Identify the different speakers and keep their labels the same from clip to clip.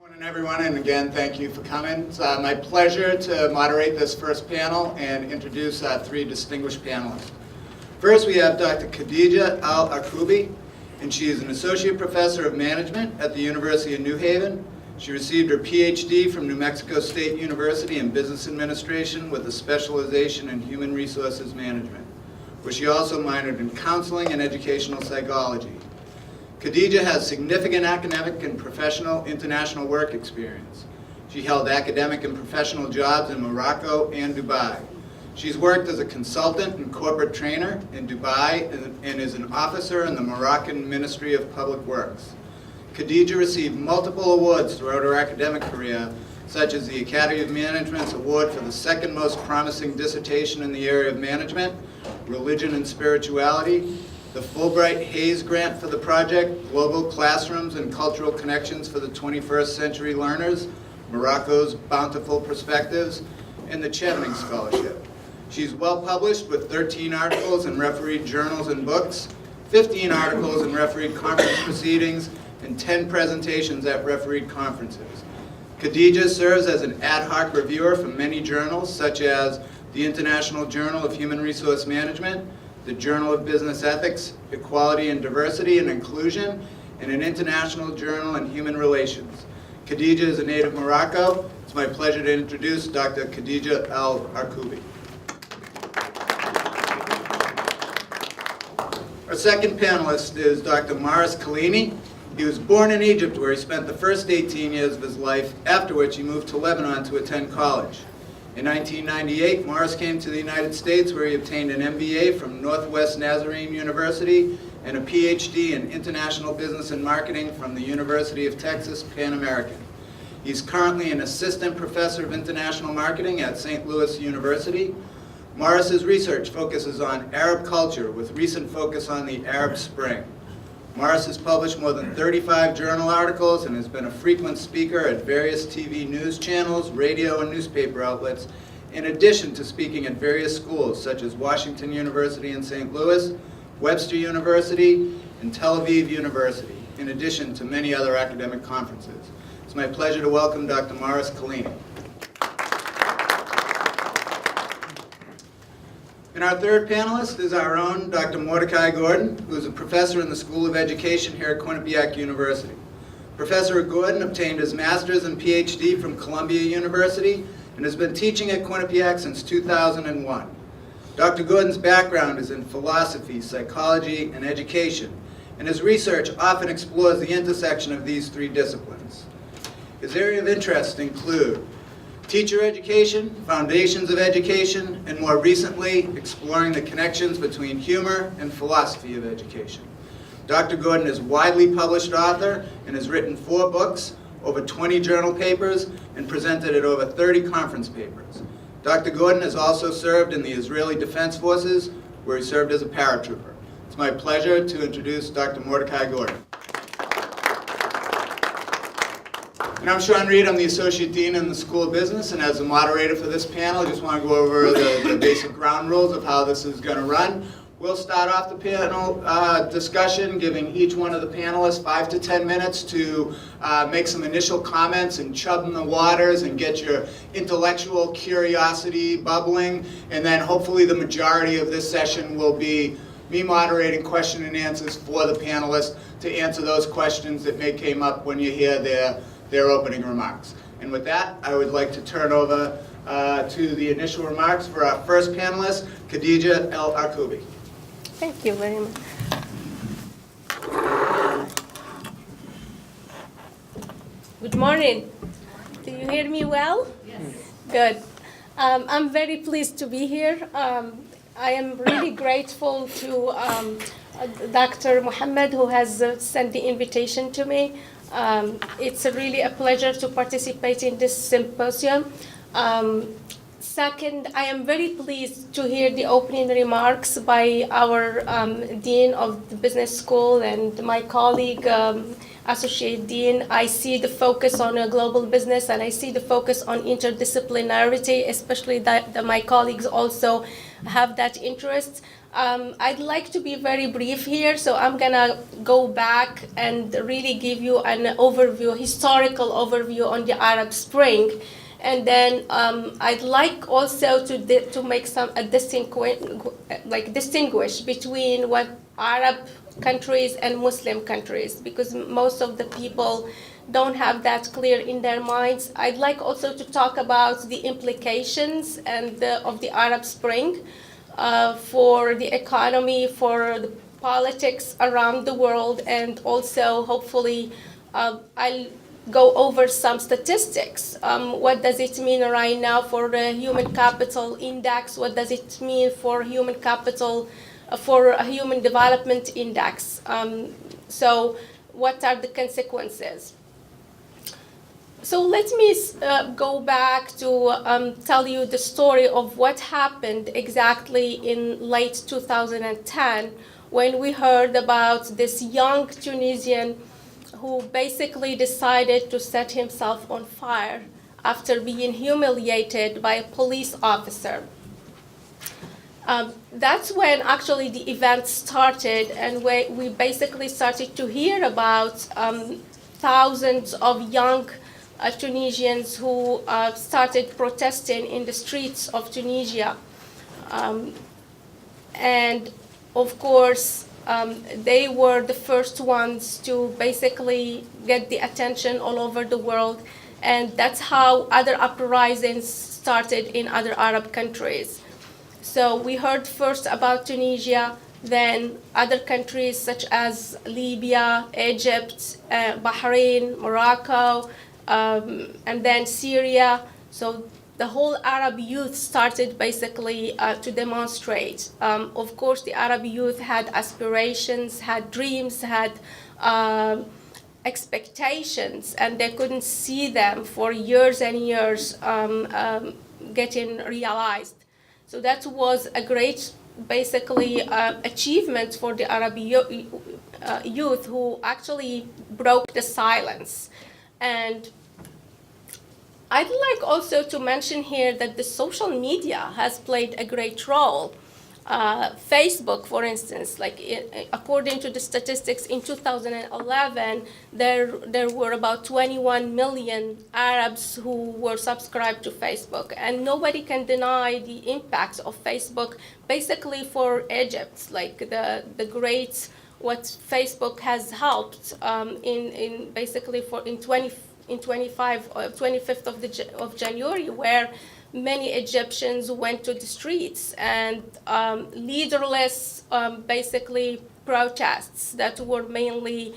Speaker 1: Morning, everyone, and again, thank you for coming. It's my pleasure to moderate this first panel and introduce three distinguished panelists. First, we have Dr. Khadija Al-Karroubi, and she is an associate professor of management at the University of New Haven. She received her PhD from New Mexico State University in business administration with a specialization in human resources management, where she also minored in counseling and educational psychology. Khadija has significant academic and professional international work experience. She held academic and professional jobs in Morocco and Dubai. She's worked as a consultant and corporate trainer in Dubai and is an officer in the Moroccan Ministry of Public Works. Khadija received multiple awards throughout her academic career, such as the Academy of Management's Award for the second most promising dissertation in the area of management, religion and spirituality, the Fulbright Hayes Grant for the project, Global Classrooms and Cultural Connections for the 21st Century Learners, Morocco's Bountiful Perspectives, and the Chevening Scholarship. She's well published with 13 articles in refereed journals and books, 15 articles in refereed conference proceedings, and 10 presentations at refereed conferences. Khadija serves as an ad hoc reviewer for many journals, such as the International Journal of Human Resource Management, the Journal of Business Ethics, Equality and Diversity and Inclusion, and an International Journal in Human Relations. Khadija is a native Morocco. It's my pleasure to introduce Dr. Khadija Al-Karroubi. Our second panelist is Dr. Morris Kalliny. He was born in Egypt, where he spent the first 18 years of his life, after which he moved to Lebanon to attend college. In 1998, Morris came to the United States, where he obtained an MBA from Northwest Nazarene University and a PhD in International Business and Marketing from the University of Texas Pan American. He's currently an assistant professor of international marketing at St. Louis University. Morris's research focuses on Arab culture, with recent focus on the Arab Spring. Morris has published more than 35 journal articles and has been a frequent speaker at various TV news channels, radio, and newspaper outlets, in addition to speaking at various schools such as Washington University in St. Louis, Webster University, and Tel Aviv University, in addition to many other academic conferences. It's my pleasure to welcome Dr. Morris Kalliny. And our third panelist is our own Dr. Mordechai Gordon, who is a professor in the School of Education here at Quinnipiac University. Professor Gordon obtained his master's and PhD from Columbia University and has been teaching at Quinnipiac since 2001. Dr. Gordon's background is in philosophy, psychology, and education, and his research often explores the intersection of these three disciplines. His area of interest include teacher education, foundations of education, and more recently, exploring the connections between humor and philosophy of education. Dr. Gordon is a widely published author and has written 4 books, over 20 journal papers, and presented at over 30 conference papers. Dr. Gordon has also served in the Israeli Defense Forces, where he served as a paratrooper. It's my pleasure to introduce Dr. Mordechai Gordon. And I'm Sean Reed. I'm the Associate Dean in the School of Business, and as the moderator for this panel, I just want to go over the basic ground rules of how this is going to run. We'll start off the panel discussion, giving each one of the panelists 5 to 10 minutes to make some initial comments and chub in the waters and get your intellectual curiosity bubbling. And then hopefully the majority of this session will be me moderating question and answers for the panelists to answer those questions that may come up when you hear their opening remarks. And with that, I would like to turn over to the initial remarks for our first panelist, Khadija Al-Karroubi.
Speaker 2: Thank you very much. Good morning. Do you hear me well? Yes. Good. I'm very pleased to be here. I am really grateful to Dr. Mohammed, who has sent the invitation to me. It's really a pleasure to participate in this symposium. Second, I am very pleased to hear the opening remarks by our Dean of the Business School and my colleague, Associate Dean. I see the focus on global business, and I see the focus on interdisciplinarity, especially that my colleagues also have that interest. I'd like to be very brief here, so I'm gonna go back and really give you an overview, historical overview on the Arab Spring. And then I'd like also to make distinguish between what Arab countries and Muslim countries, because most of the people don't have that clear in their minds. I'd like also to talk about the implications of the Arab Spring for the economy, for the politics around the world, and also hopefully I'll go over some statistics. What does it mean right now for the human capital index? What does it mean for human capital, for a human development index? So what are the consequences? So let me go back to tell you the story of what happened exactly in late 2010 when we heard about this young Tunisian who basically decided to set himself on fire after being humiliated by a police officer. That's when actually the event started, and we basically started to hear about thousands of young Tunisians who started protesting in the streets of Tunisia. And of course, they were the first ones to basically get the attention all over the world, and that's how other uprisings started in other Arab countries. So we heard first about Tunisia, then other countries such as Libya, Egypt, Bahrain, Morocco, and then Syria. So the whole Arab youth started basically to demonstrate. Of course, the Arab youth had aspirations, had dreams, had expectations, and they couldn't see them for years and years getting realized. So that was a great, basically, achievement for the Arab youth who actually broke the silence. And I'd like also to mention here that the social media has played a great role. Facebook, for instance, according to the statistics in 2011, there were about 21 million Arabs who were subscribed to Facebook, and nobody can deny the impact of Facebook, basically for Egypt, like the great what Facebook has helped in basically for in 25th of January, where many Egyptians went to the streets and leaderless, basically, protests that were mainly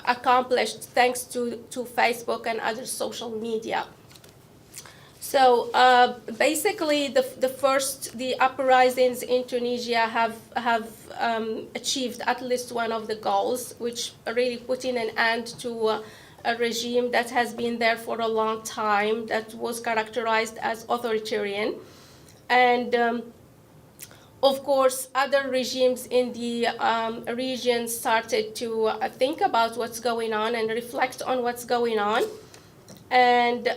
Speaker 2: accomplished thanks to Facebook and other social media. So basically, the uprisings in Tunisia have achieved at least one of the goals, which really putting an end to a regime that has been there for a long time, that was characterized as authoritarian. And of course, other regimes in the region started to think about what's going on and reflect on what's going on. And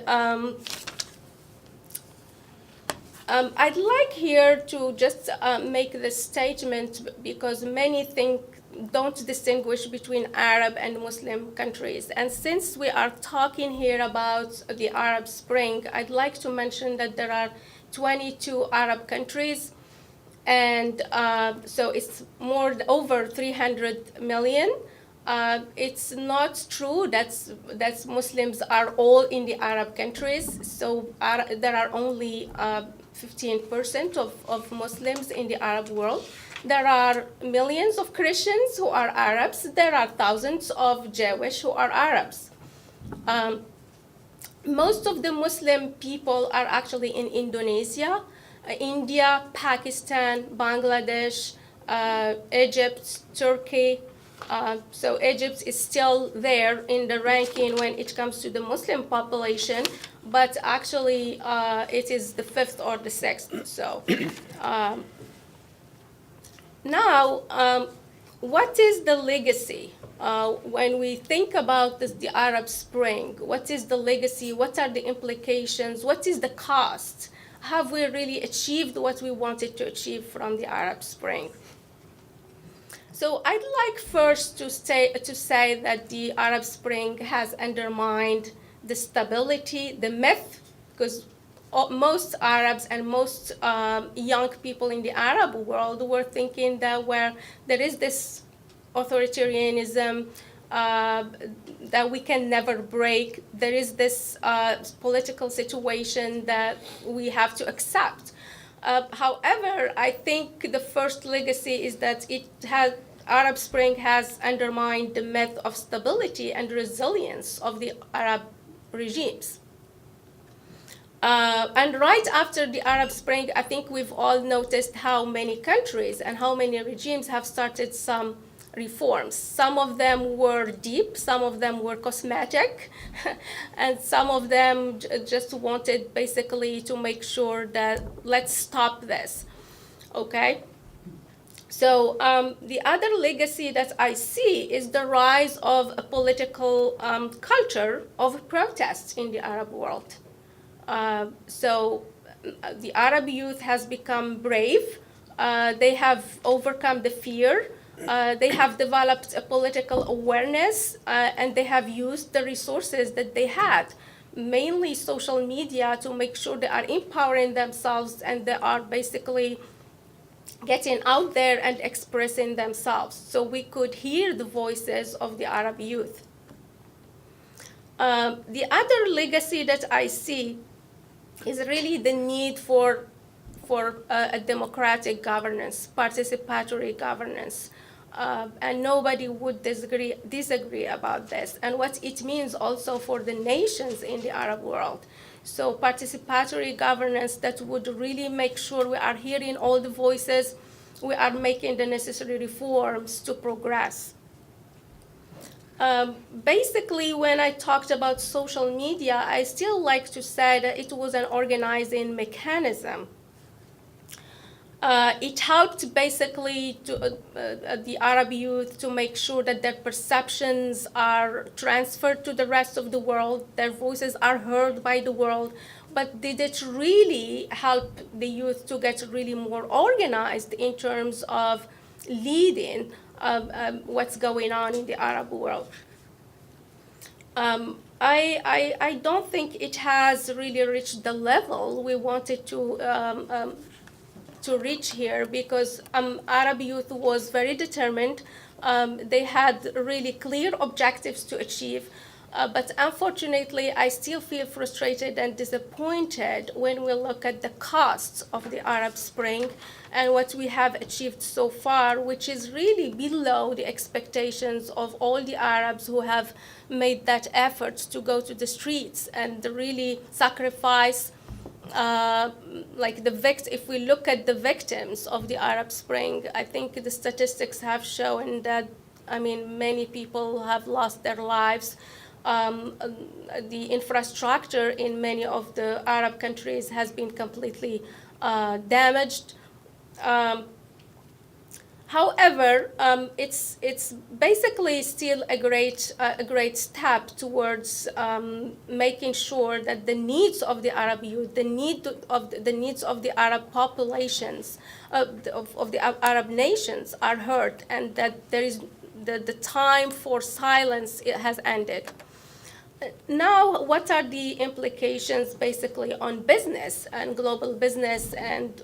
Speaker 2: I'd like here to just make this statement, because many don't distinguish between Arab and Muslim countries. And since we are talking here about the Arab Spring, I'd like to mention that there are 22 Arab countries, and so it's over 300 million. It's not true that Muslims are all in the Arab countries. So there are only 15% of Muslims in the Arab world. There are millions of Christians who are Arabs. There are thousands of Jewish who are Arabs. Most of the Muslim people are actually in Indonesia, India, Pakistan, Bangladesh, Egypt, Turkey, So Egypt is still there in the ranking when it comes to the Muslim population, but actually it is the 5th or the 6th. So now, what is the legacy? When we think about the Arab Spring, what is the legacy? What are the implications? What is the cost? Have we really achieved what we wanted to achieve from the Arab Spring? So I'd like first to say that the Arab Spring has undermined the stability, the myth, because most Arabs and most young people in the Arab world were thinking that where there is this authoritarianism that we can never break, there is this political situation that we have to accept. However, I think the first legacy is that Arab Spring has undermined the myth of stability and resilience of the Arab regimes. And right after the Arab Spring, I think we've all noticed how many countries and how many regimes have started some reforms. Some of them were deep, some of them were cosmetic, and some of them just wanted basically to make sure that let's stop this, okay? So the other legacy that I see is the rise of a political culture of protests in the Arab world. So the Arab youth has become brave. They have overcome the fear. They have developed a political awareness, and they have used the resources that they had, mainly social media, to make sure they are empowering themselves and they are basically getting out there and expressing themselves. So we could hear the voices of the Arab youth. The other legacy that I see is really the need for a democratic governance, participatory governance. And nobody would disagree about this, and what it means also for the nations in the Arab world. So participatory governance that would really make sure we are hearing all the voices, we are making the necessary reforms to progress. Basically, when I talked about social media, I still like to say that it was an organizing mechanism. It helped basically to, the Arab youth to make sure that their perceptions are transferred to the rest of the world, their voices are heard by the world, but did it really help the youth to get really more organized in terms of leading what's going on in the Arab world? I don't think it has really reached the level we wanted to reach here, because Arab youth was very determined. They had really clear objectives to achieve, but unfortunately, I still feel frustrated and disappointed when we look at the costs of the Arab Spring and what we have achieved so far, which is really below the expectations of all the Arabs who have made that effort to go to the streets and really sacrifice. If we look at the victims of the Arab Spring, I think the statistics have shown that, many people have lost their lives. The infrastructure in many of the Arab countries has been completely damaged. However, it's basically still a great step towards making sure that the needs of the Arab youth, the needs of the Arab populations, of the Arab nations are heard, and that there is the time for silence has ended. Now, what are the implications basically on business and global business, and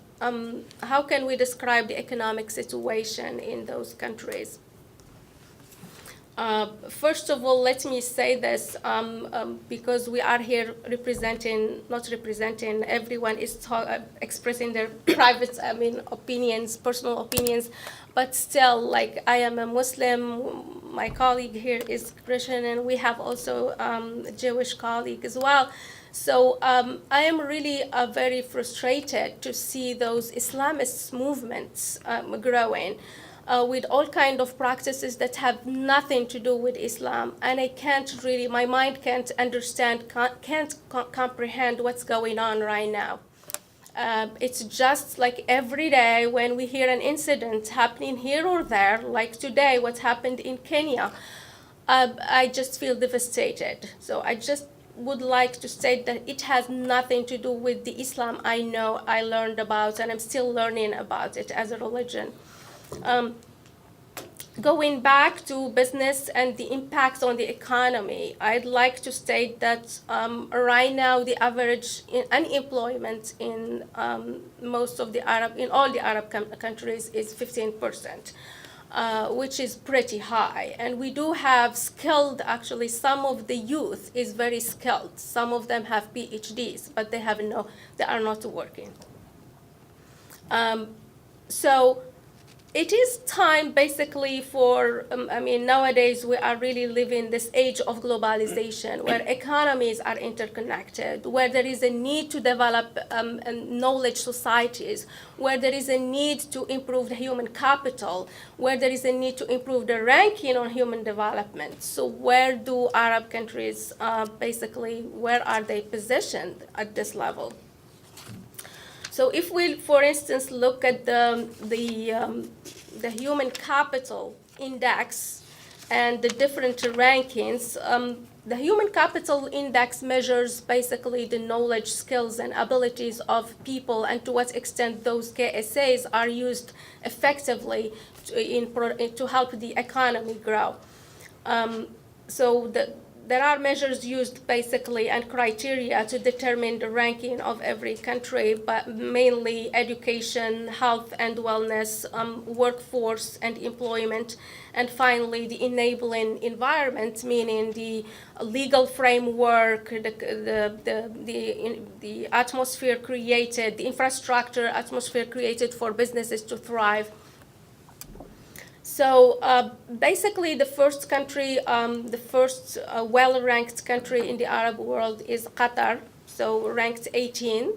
Speaker 2: how can we describe the economic situation in those countries? First of all, let me say this, because we are here not representing, everyone is expressing their private, opinions, personal opinions, but still, I am a Muslim, my colleague here is Christian, and we have also a Jewish colleague as well. So I am really very frustrated to see those Islamist movements growing. with all kind of practices that have nothing to do with Islam, and I can't really, my mind can't understand, can't comprehend what's going on right now. It's just like every day when we hear an incident happening here or there, like today, what happened in Kenya, I just feel devastated. So I just would like to state that it has nothing to do with the Islam I know, I learned about, and I'm still learning about it as a religion. Going back to business and the impacts on the economy, I'd like to state that right now the average unemployment in most of the in all the Arab countries is 15%, which is pretty high. And we do have skilled, actually, some of the youth is very skilled. Some of them have PhDs, but they are not working. So it is time basically for, nowadays we are really living this age of globalization where economies are interconnected, where there is a need to develop knowledge societies, where there is a need to improve the human capital, where there is a need to improve the ranking on human development. So where do Arab countries where are they positioned at this level? So if we, for instance, look at the human capital index and the different rankings, the human capital index measures basically the knowledge, skills, and abilities of people and to what extent those KSAs are used effectively to help the economy grow. There are measures used basically and criteria to determine the ranking of every country, but mainly education, health and wellness, workforce and employment, and finally the enabling environment, meaning the legal framework, the atmosphere created, the infrastructure atmosphere created for businesses to thrive. So basically the first country, the first well-ranked country in the Arab world is Qatar, so ranked 18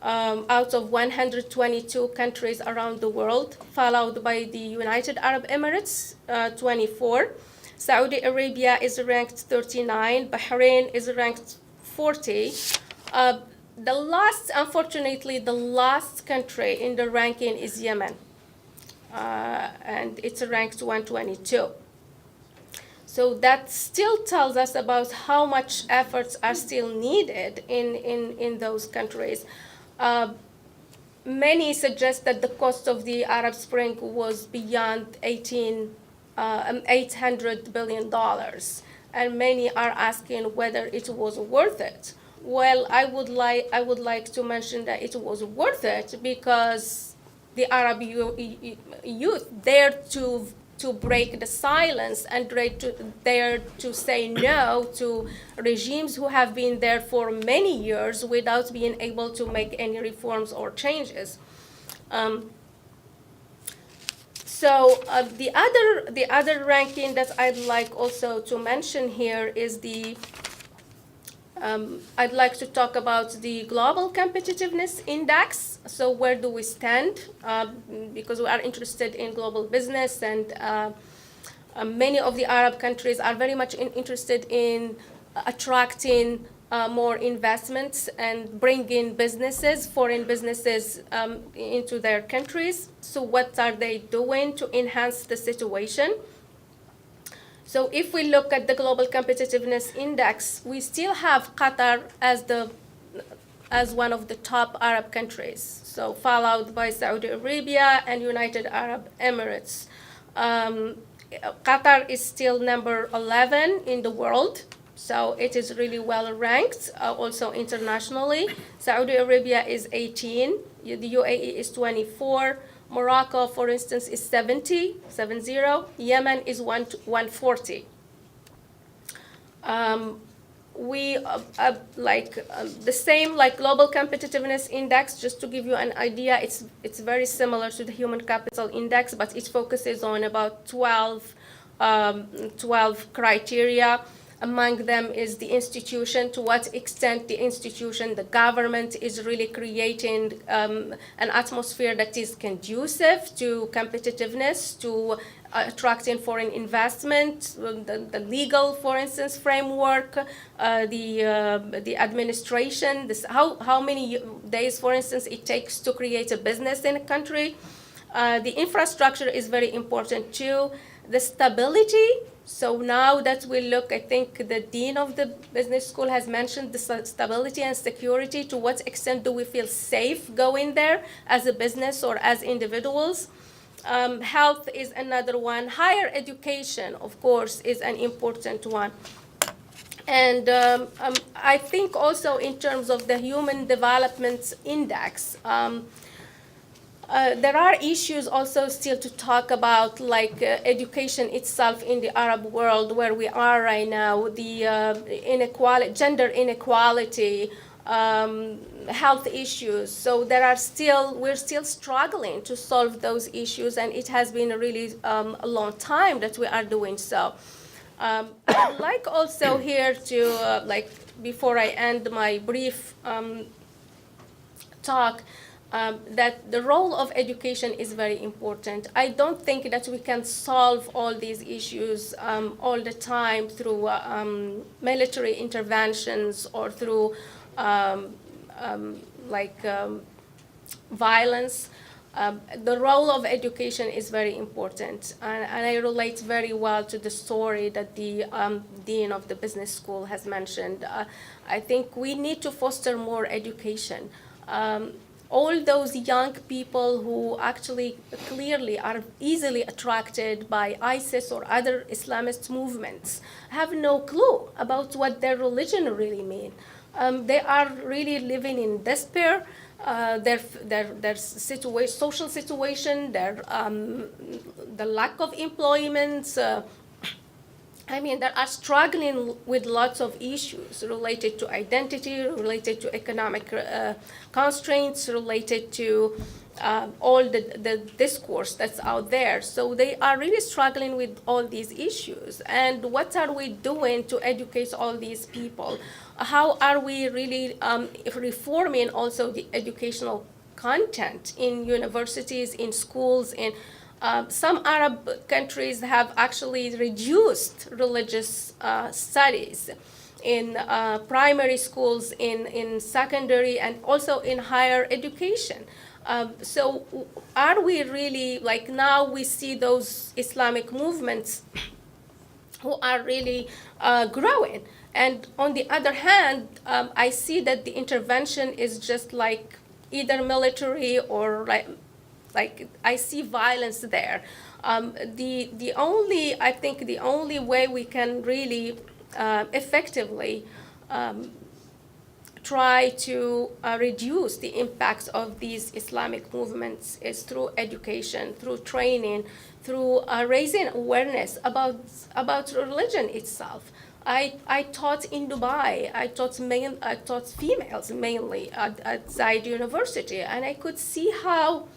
Speaker 2: out of 122 countries around the world, followed by the United Arab Emirates, 24. Saudi Arabia is ranked 39, Bahrain is ranked 40. Unfortunately, the last country in the ranking is Yemen. And it's ranked 122. So that still tells us about how much efforts are still needed in those countries. Many suggest that the cost of the Arab Spring was beyond $800 billion, and many are asking whether it was worth it. Well, I would like to mention that it was worth it because the Arab youth dared to break the silence and dared to say no to regimes who have been there for many years without being able to make any reforms or changes. The other ranking that I'd like also to mention here is I'd like to talk about the Global Competitiveness Index. So where do we stand? Because we are interested in global business, and many of the Arab countries are very much interested in attracting more investments and bringing foreign businesses into their countries. So what are they doing to enhance the situation? So if we look at the Global Competitiveness Index, we still have Qatar as one of the top Arab countries, so followed by Saudi Arabia and United Arab Emirates. Qatar is still number 11 in the world, so it is really well ranked, also internationally. Saudi Arabia is 18, the UAE is 24, Morocco, for instance, is 70. Yemen is 140. The same like Global Competitiveness Index, just to give you an idea, it's very similar to the Human Capital Index, but it focuses on about 12 criteria. Among them is the institution, to what extent the institution, the government is really creating an atmosphere that is conducive to competitiveness, to attracting foreign investment, the legal, for instance, framework, the administration, how many days, for instance, it takes to create a business in a country. The infrastructure is very important too. The stability. So now that we look, I think the dean of the business school has mentioned the stability and security. To what extent do we feel safe going there as a business or as individuals? Health is another one. Higher education, of course, is an important one. And I think also in terms of the Human Development Index, there are issues also still to talk about, like education itself in the Arab world where we are right now, the inequality, gender inequality, health issues. So we're still struggling to solve those issues, and it has been a really a long time that we are doing so. I'd like also here to, before I end my brief talk, that the role of education is very important. I don't think that we can solve all these issues all the time through military interventions or through violence. The role of education is very important, and I relate very well to the story that the dean of the business school has mentioned. I think we need to foster more education. All those young people who actually clearly are easily attracted by ISIS or other Islamist movements have no clue about what their religion really means. They are really living in despair. Their social situation, the lack of employment. They are struggling with lots of issues related to identity, related to economic constraints, related to all the discourse that's out there. So they are really struggling with all these issues. And what are we doing to educate all these people? How are we really reforming also the educational content in universities, in schools, in some Arab countries have actually reduced religious studies in primary schools, in secondary, and also in higher education. So are we really, now we see those Islamic movements who are really growing. And on the other hand, I see that the intervention is just either military or I see violence there. The only way we can really effectively try to reduce the impacts of these Islamic movements is through education, through training, through raising awareness about religion itself. I taught in Dubai. I taught females mainly at Zayed University, and I could see how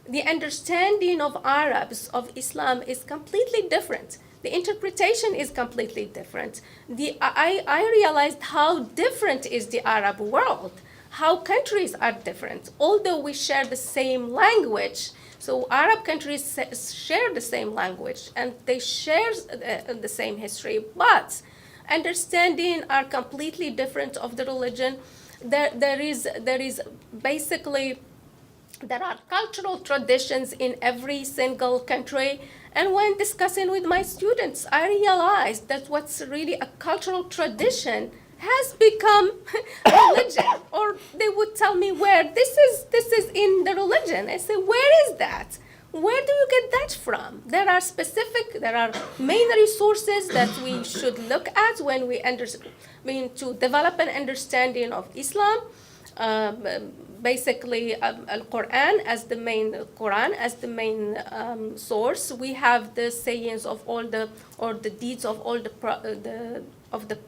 Speaker 2: the understanding of Arabs, of Islam, is completely different. The interpretation is completely different. I realized how different is the Arab world, how countries are different. Although we share the same language, so Arab countries share the same language, and they share the same history, but understanding are completely different of the religion. There are cultural traditions in every single country. And when discussing with my students, I realized that what's really a cultural tradition has become religion. Or they would tell me where this is in the religion. I say, where is that? Where do you get that from? There are main resources that we should look at when to develop an understanding of Islam. Basically, Quran as the main source. We have the sayings of the deeds of all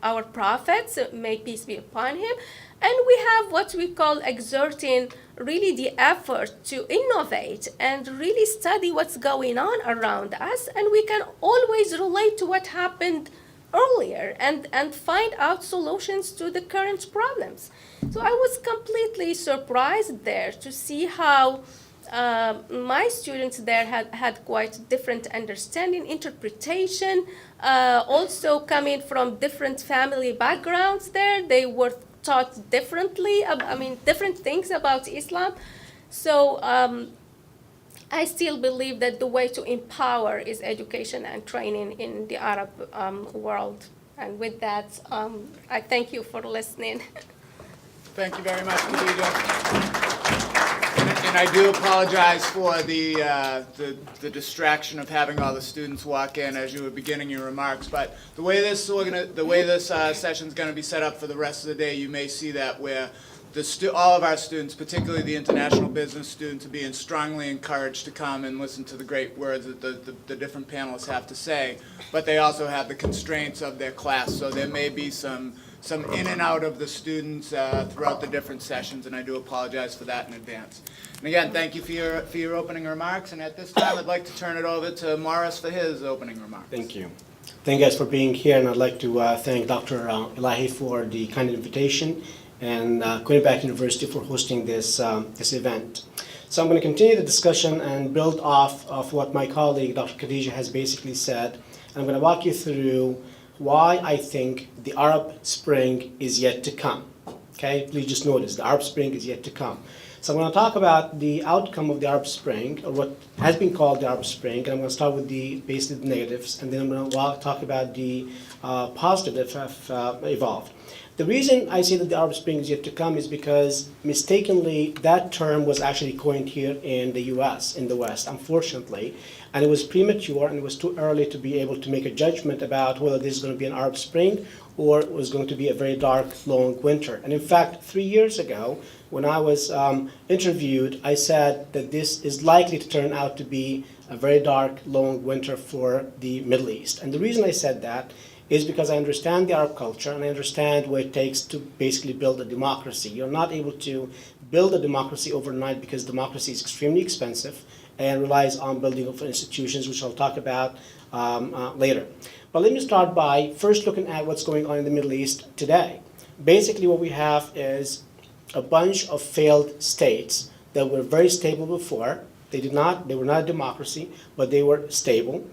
Speaker 2: our prophets, may peace be upon him, and we have what we call exerting really the effort to innovate and really study what's going on around us, and we can always relate to what happened earlier and find out solutions to the current problems. So I was completely surprised there to see how my students there had quite different understanding, interpretation, also coming from different family backgrounds there. They were taught differently, different things about Islam. So I still believe that the way to empower is education and training in the Arab world. And with that, I thank you for listening.
Speaker 1: Thank you very much, Khadija. And I do apologize for the distraction of having all the students walk in as you were beginning your remarks. But the way this session is going to be set up for the rest of the day, you may see that where all of our students, particularly the international business students, are being strongly encouraged to come and listen to the great words that the different panelists have to say. But they also have the constraints of their class, so there may be some in and out of the students throughout the different sessions, and I do apologize for that in advance. And again, thank you for your opening remarks, and at this time I'd like to turn it over to Morris for his opening remarks.
Speaker 3: Thank you. Thank you guys for being here, and I'd like to thank Dr. Elahi for the kind invitation, and Quinnipiac University for hosting this event. So I'm going to continue the discussion and build off of what my colleague, Dr. Khadija, has basically said. I'm going to walk you through why I think the Arab Spring is yet to come. Okay, please just notice, the Arab Spring is yet to come. So I'm going to talk about the outcome of the Arab Spring, or what has been called the Arab Spring, and I'm going to start with basically the negatives, and then I'm going to talk about the positives that have evolved. The reason I say that the Arab Spring is yet to come is because mistakenly that term was actually coined here in the US, in the West, unfortunately, and it was premature and it was too early to be able to make a judgment about whether this is going to be an Arab Spring or it was going to be a very dark, long winter. And in fact, 3 years ago, when I was interviewed, I said that this is likely to turn out to be a very dark, long winter for the Middle East. And the reason I said that is because I understand the Arab culture and I understand what it takes to basically build a democracy. You're not able to build a democracy overnight because democracy is extremely expensive and relies on building of institutions, which I'll talk about later. But let me start by first looking at what's going on in the Middle East today. Basically what we have is a bunch of failed states that were very stable before. They were not a democracy, but they were stable.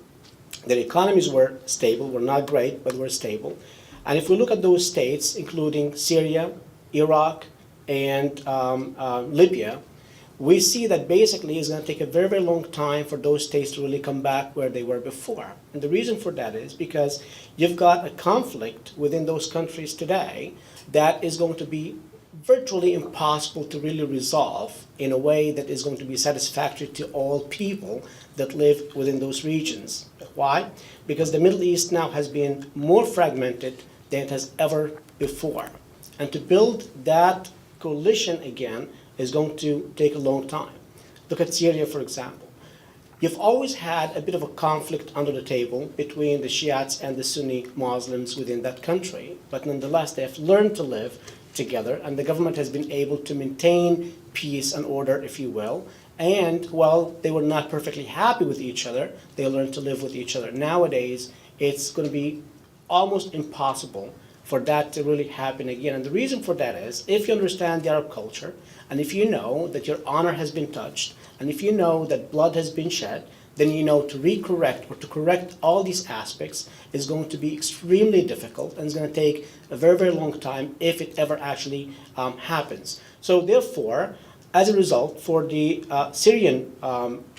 Speaker 3: Their economies were stable, were not great, but were stable. And if we look at those states, including Syria, Iraq, and Libya, we see that basically it's going to take a very, very long time for those states to really come back where they were before. And the reason for that is because you've got a conflict within those countries today that is going to be virtually impossible to really resolve in a way that is going to be satisfactory to all people that live within those regions. Why? Because the Middle East now has been more fragmented than it has ever before. And to build that coalition again is going to take a long time. Look at Syria, for example. You've always had a bit of a conflict under the table between the Shiites and the Sunni Muslims within that country, but nonetheless they have learned to live together, and the government has been able to maintain peace and order, if you will. And while they were not perfectly happy with each other, they learned to live with each other. Nowadays, it's going to be almost impossible for that to really happen again. And the reason for that is, if you understand the Arab culture, and if you know that your honor has been touched, and if you know that blood has been shed, then you know to recorrect or to correct all these aspects is going to be extremely difficult, and it's going to take a very, very long time if it ever actually happens. So therefore, as a result, for the Syrian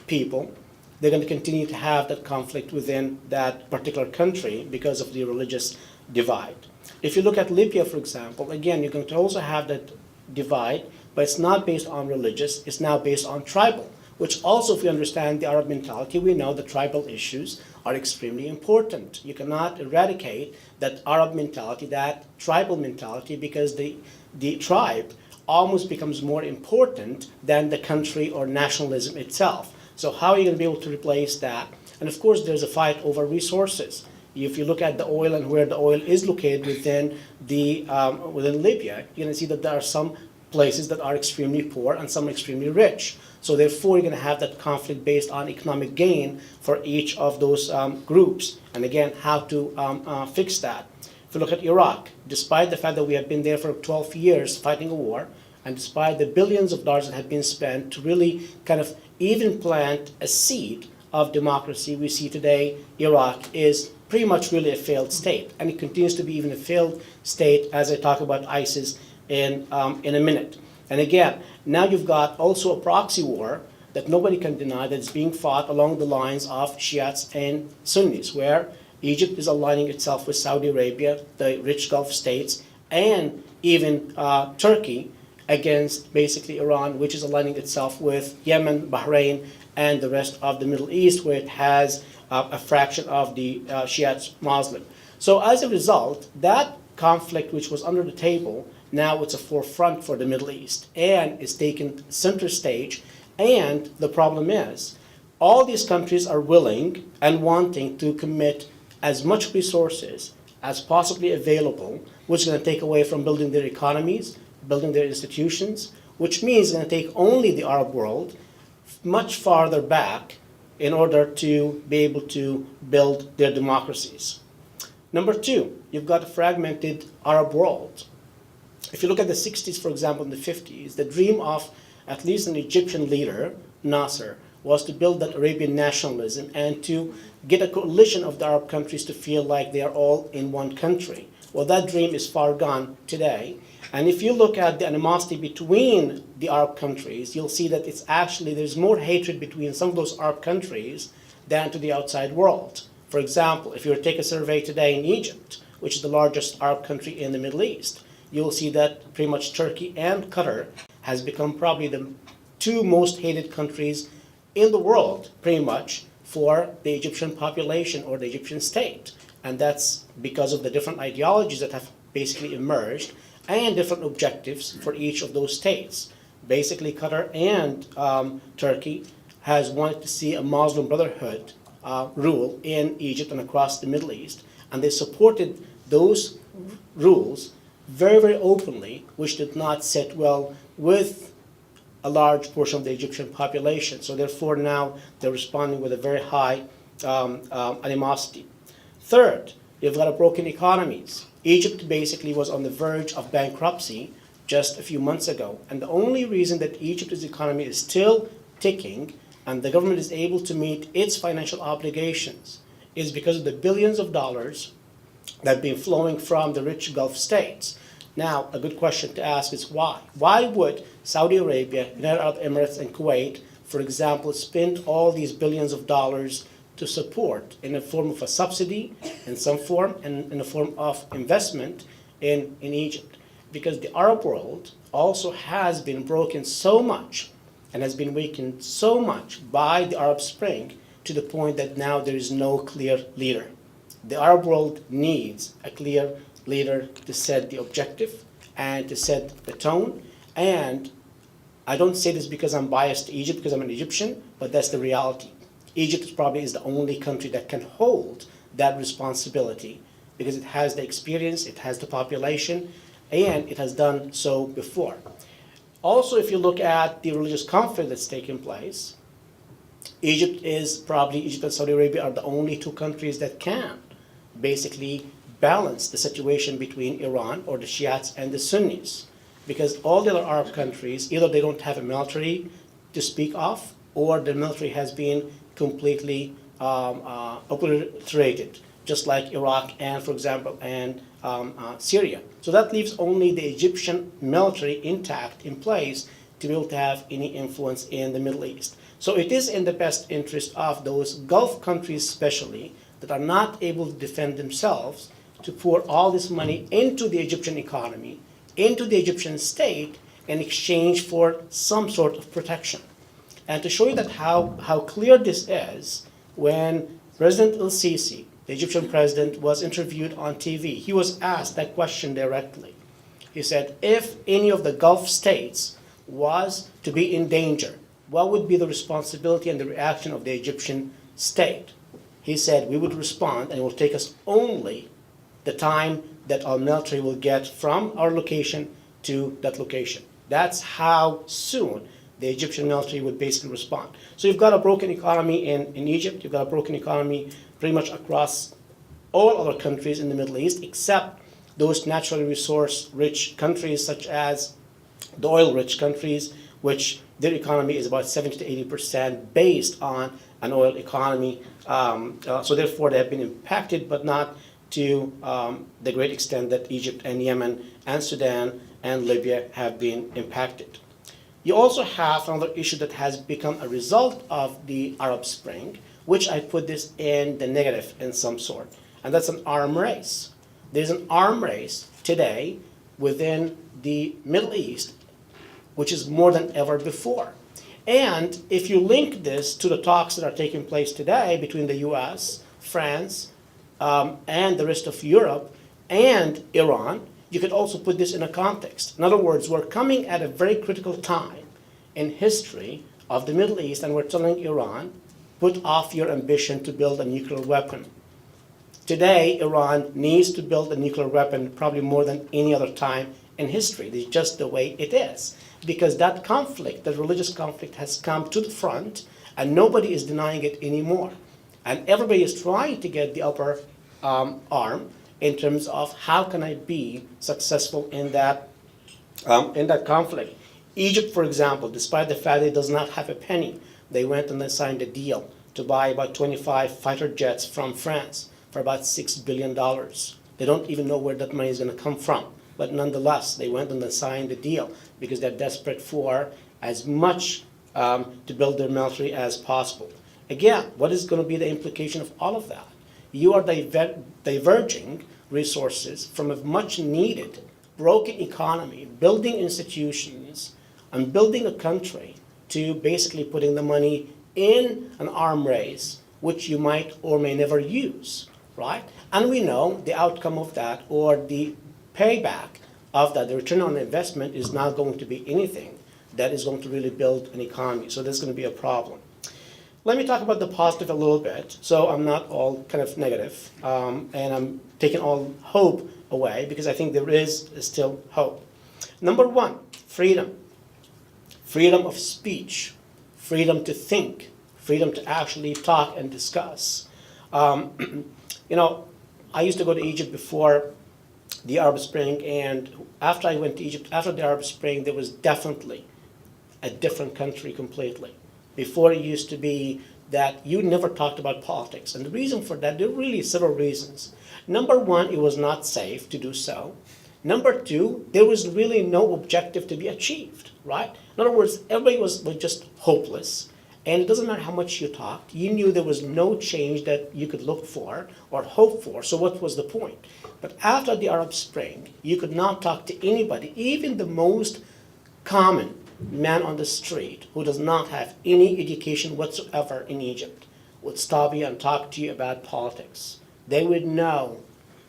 Speaker 3: people, they're going to continue to have that conflict within that particular country because of the religious divide. If you look at Libya, for example, again, you're going to also have that divide, but it's not based on religious, it's now based on tribal, which also, if we understand the Arab mentality, we know the tribal issues are extremely important. You cannot eradicate that Arab mentality, that tribal mentality, because the tribe almost becomes more important than the country or nationalism itself. So how are you going to be able to replace that? And of course, there's a fight over resources. If you look at the oil and where the oil is located within Libya, you're going to see that there are some places that are extremely poor and some are extremely rich. So therefore, you're going to have that conflict based on economic gain for each of those groups. And again, how to fix that. If you look at Iraq, despite the fact that we have been there for 12 years fighting a war, and despite the billions of dollars that have been spent to really kind of even plant a seed of democracy, we see today Iraq is pretty much really a failed state. And it continues to be even a failed state as I talk about ISIS in a minute. And again, now you've got also a proxy war that nobody can deny that's being fought along the lines of Shiites and Sunnis, where Egypt is aligning itself with Saudi Arabia, the rich Gulf states, and even Turkey against basically Iran, which is aligning itself with Yemen, Bahrain, and the rest of the Middle East, where it has a fraction of the Shiite Muslim. So as a result, that conflict which was under the table, now it's a forefront for the Middle East and is taking center stage. And the problem is, all these countries are willing and wanting to commit as much resources as possibly available, which is going to take away from building their economies, building their institutions, which means it's going to take only the Arab world much farther back in order to be able to build their democracies. Number two, you've got a fragmented Arab world. If you look at the 60s, for example, and the 50s, the dream of at least an Egyptian leader, Nasser, was to build that Arabian nationalism and to get a coalition of the Arab countries to feel like they are all in one country. Well, that dream is far gone today. And if you look at the animosity between the Arab countries, you'll see that it's actually, there's more hatred between some of those Arab countries than to the outside world. For example, if you were to take a survey today in Egypt, which is the largest Arab country in the Middle East, you'll see that pretty much Turkey and Qatar has become probably the two most hated countries in the world, pretty much, for the Egyptian population or the Egyptian state. And that's because of the different ideologies that have basically emerged and different objectives for each of those states. Basically, Qatar and Turkey has wanted to see a Muslim Brotherhood rule in Egypt and across the Middle East, and they supported those rules very, very openly, which did not sit well with a large portion of the Egyptian population. So therefore now they're responding with a very high animosity. Third, you've got a broken economies. Egypt basically was on the verge of bankruptcy just a few months ago. And the only reason that Egypt's economy is still ticking and the government is able to meet its financial obligations is because of the billions of dollars that have been flowing from the rich Gulf states. Now, a good question to ask is why? Why would Saudi Arabia, United Arab Emirates, and Kuwait, for example, spend all these billions of dollars to support in the form of a subsidy in some form and in the form of investment in Egypt? Because the Arab world also has been broken so much and has been weakened so much by the Arab Spring to the point that now there is no clear leader. The Arab world needs a clear leader to set the objective and to set the tone. And I don't say this because I'm biased to Egypt, because I'm an Egyptian, but that's the reality. Egypt probably is the only country that can hold that responsibility because it has the experience, it has the population, and it has done so before. Also, if you look at the religious conflict that's taking place, Egypt and Saudi Arabia are the only two countries that can basically balance the situation between Iran or the Shiites and the Sunnis. Because all the other Arab countries, either they don't have a military to speak of, or the military has been completely obliterated, just like Iraq and, for example, and Syria. So that leaves only the Egyptian military intact in place to be able to have any influence in the Middle East. So it is in the best interest of those Gulf countries especially that are not able to defend themselves to pour all this money into the Egyptian economy, into the Egyptian state, in exchange for some sort of protection. And to show you that how clear this is, when President el-Sisi, the Egyptian president, was interviewed on TV, he was asked that question directly. He said, if any of the Gulf states was to be in danger, what would be the responsibility and the reaction of the Egyptian state? He said, we would respond, and it will take us only the time that our military will get from our location to that location. That's how soon the Egyptian military would basically respond. So you've got a broken economy in Egypt, you've got a broken economy pretty much across all other countries in the Middle East, except those naturally resource-rich countries such as the oil-rich countries, which their economy is about 70 to 80% based on an oil economy. So therefore, they have been impacted, but not to the great extent that Egypt and Yemen and Sudan and Libya have been impacted. You also have another issue that has become a result of the Arab Spring, which I put this in the negative in some sort, and that's an arm race. There's an arm race today within the Middle East, which is more than ever before. And if you link this to the talks that are taking place today between the US, France, and the rest of Europe, and Iran, you could also put this in a context. In other words, we're coming at a very critical time in history of the Middle East, and we're telling Iran, put off your ambition to build a nuclear weapon. Today, Iran needs to build a nuclear weapon probably more than any other time in history. It's just the way it is. Because that conflict, the religious conflict, has come to the front, and nobody is denying it anymore. And everybody is trying to get the upper arm in terms of how can I be successful in that conflict. Egypt, for example, despite the fact that it does not have a penny, they went and they signed a deal to buy about 25 fighter jets from France for about $6 billion. They don't even know where that money is going to come from. But nonetheless, they went and they signed the deal because they're desperate for as much to build their military as possible. Again, what is going to be the implication of all of that? You are diverging resources from a much needed broken economy, building institutions, and building a country to basically putting the money in an arm race, which you might or may never use, right? And we know the outcome of that, or the payback of that, the return on investment, is not going to be anything that is going to really build an economy. So there's going to be a problem. Let me talk about the positive a little bit, so I'm not all kind of negative, and I'm taking all hope away, because I think there is still hope. Number one, freedom. Freedom of speech, freedom to think, freedom to actually talk and discuss. You know, I used to go to Egypt before the Arab Spring, and after I went to Egypt, after the Arab Spring, there was definitely a different country completely. Before, it used to be that you never talked about politics. And the reason for that, there are really several reasons. Number one, it was not safe to do so. Number two, there was really no objective to be achieved, right? In other words, everybody was just hopeless. And it doesn't matter how much you talked. You knew there was no change that you could look for or hope for. So what was the point? But after the Arab Spring, you could not talk to anybody, even the most common man on the street who does not have any education whatsoever in Egypt would stop you and talk to you about politics. They would know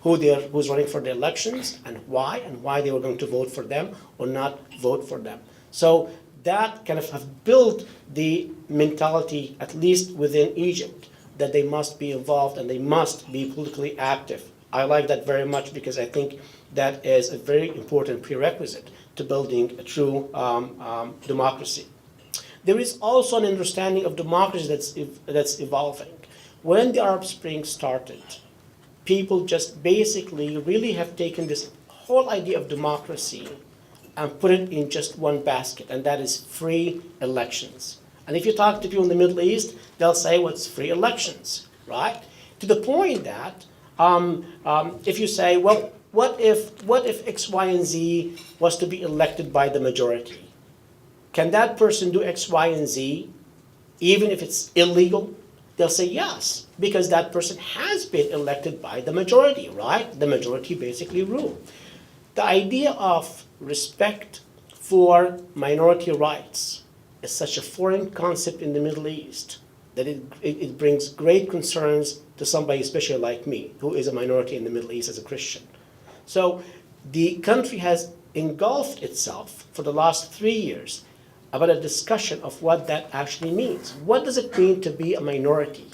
Speaker 3: who's running for the elections and why they were going to vote for them or not vote for them. So that kind of have built the mentality, at least within Egypt, that they must be involved and they must be politically active. I like that very much, because I think that is a very important prerequisite to building a true democracy. There is also an understanding of democracy that's evolving. When the Arab Spring started, people just basically really have taken this whole idea of democracy and put it in just one basket, and that is free elections. And if you talk to people in the Middle East, they'll say, what's free elections, right? To the point that if you say, well, what if X, Y, and Z was to be elected by the majority? Can that person do X, Y, and Z, even if it's illegal? They'll say yes, because that person has been elected by the majority, right? The majority basically rule. The idea of respect for minority rights is such a foreign concept in the Middle East that it brings great concerns to somebody, especially like me, who is a minority in the Middle East as a Christian. So the country has engulfed itself for the last 3 years about a discussion of what that actually means. What does it mean to be a minority?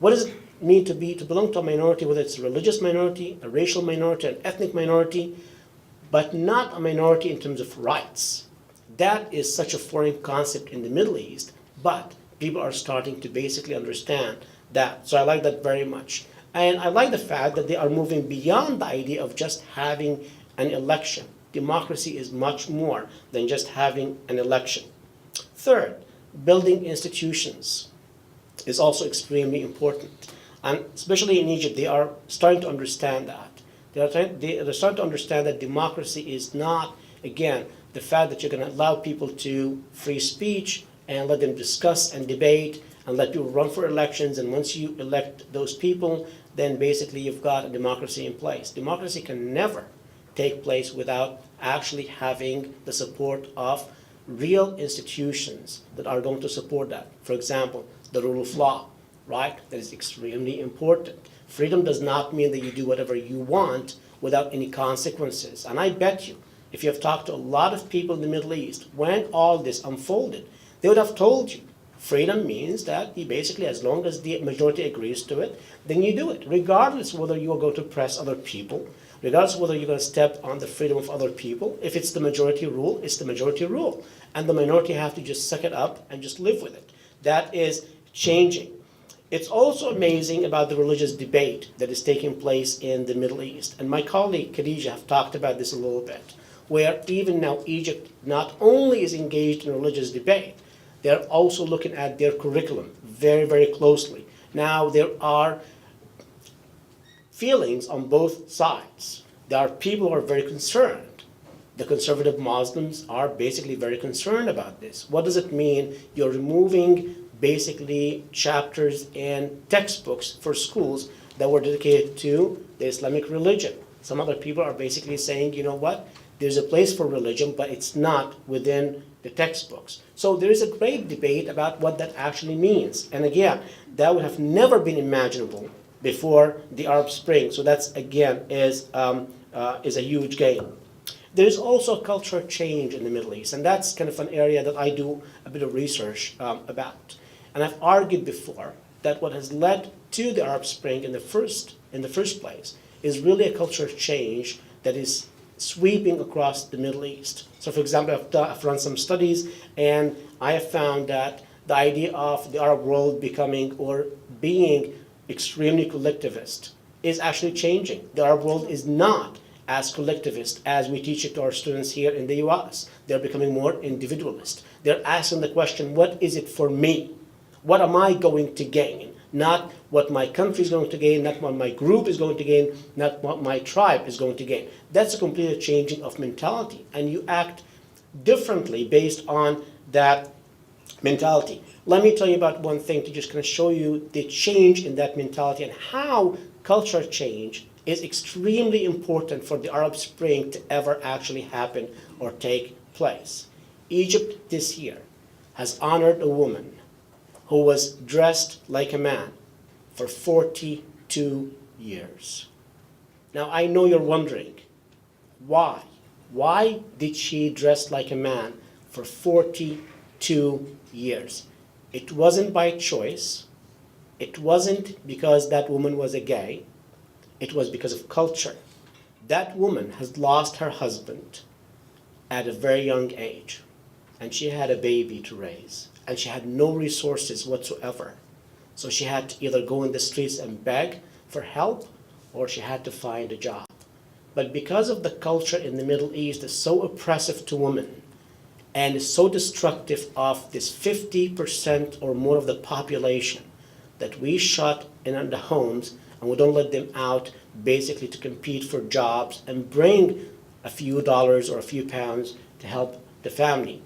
Speaker 3: What does it mean to belong to a minority, whether it's a religious minority, a racial minority, an ethnic minority, but not a minority in terms of rights? That is such a foreign concept in the Middle East, but people are starting to basically understand that. So I like that very much. And I like the fact that they are moving beyond the idea of just having an election. Democracy is much more than just having an election. Third, building institutions is also extremely important. And especially in Egypt, they are starting to understand that. They're starting to understand that democracy is not, again, the fact that you're going to allow people to free speech and let them discuss and debate and let people run for elections, and once you elect those people, then basically you've got a democracy in place. Democracy can never take place without actually having the support of real institutions that are going to support that. For example, the rule of law, right? That is extremely important. Freedom does not mean that you do whatever you want without any consequences. And I bet you, if you have talked to a lot of people in the Middle East, when all this unfolded, they would have told you freedom means that you basically, as long as the majority agrees to it, then you do it, regardless whether you are going to oppress other people, regardless whether you're going to step on the freedom of other people. If it's the majority rule, it's the majority rule. And the minority have to just suck it up and just live with it. That is changing. It's also amazing about the religious debate that is taking place in the Middle East. And my colleague Khadija have talked about this a little bit, where even now Egypt not only is engaged in religious debate, they're also looking at their curriculum very, very closely. Now, there are feelings on both sides. There are people who are very concerned. The conservative Muslims are basically very concerned about this. What does it mean? You're removing basically chapters and textbooks for schools that were dedicated to the Islamic religion. Some other people are basically saying, you know what? There's a place for religion, but it's not within the textbooks. So there is a great debate about what that actually means. And again, that would have never been imaginable before the Arab Spring. So that's, again, is a huge gain. There is also a cultural change in the Middle East, and that's kind of an area that I do a bit of research about. And I've argued before that what has led to the Arab Spring in the first place is really a cultural change that is sweeping across the Middle East. So for example, I've run some studies, and I have found that the idea of the Arab world becoming or being extremely collectivist is actually changing. The Arab world is not as collectivist as we teach it to our students here in the US. They're becoming more individualist. They're asking the question, what is it for me? What am I going to gain? Not what my country is going to gain, not what my group is going to gain, not what my tribe is going to gain. That's a complete changing of mentality, and you act differently based on that mentality. Let me tell you about one thing to just kind of show you the change in that mentality and how culture change is extremely important for the Arab Spring to ever actually happen or take place. Egypt this year has honored a woman who was dressed like a man for 42 years. Now, I know you're wondering, why? Why did she dress like a man for 42 years? It wasn't by choice. It wasn't because that woman was a gay. It was because of culture. That woman has lost her husband at a very young age, and she had a baby to raise, and she had no resources whatsoever. So she had to either go in the streets and beg for help, or she had to find a job. But because of the culture in the Middle East is so oppressive to women, and is so destructive of this 50% or more of the population, that we shut in the homes and we don't let them out basically to compete for jobs and bring a few dollars or a few pounds to help the family.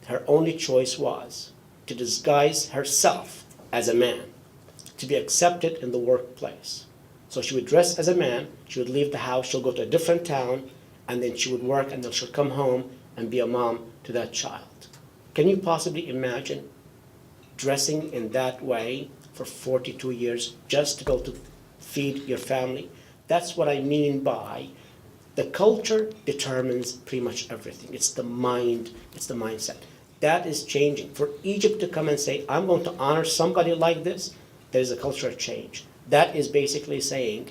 Speaker 3: Her only choice was to disguise herself as a man, to be accepted in the workplace. So she would dress as a man, she would leave the house, she'll go to a different town, and then she would work, and then she'll come home and be a mom to that child. Can you possibly imagine dressing in that way for 42 years just to go to feed your family? That's what I mean by the culture determines pretty much everything. It's the mind, it's the mindset. That is changing. For Egypt to come and say, I'm going to honor somebody like this, there's a cultural change. That is basically saying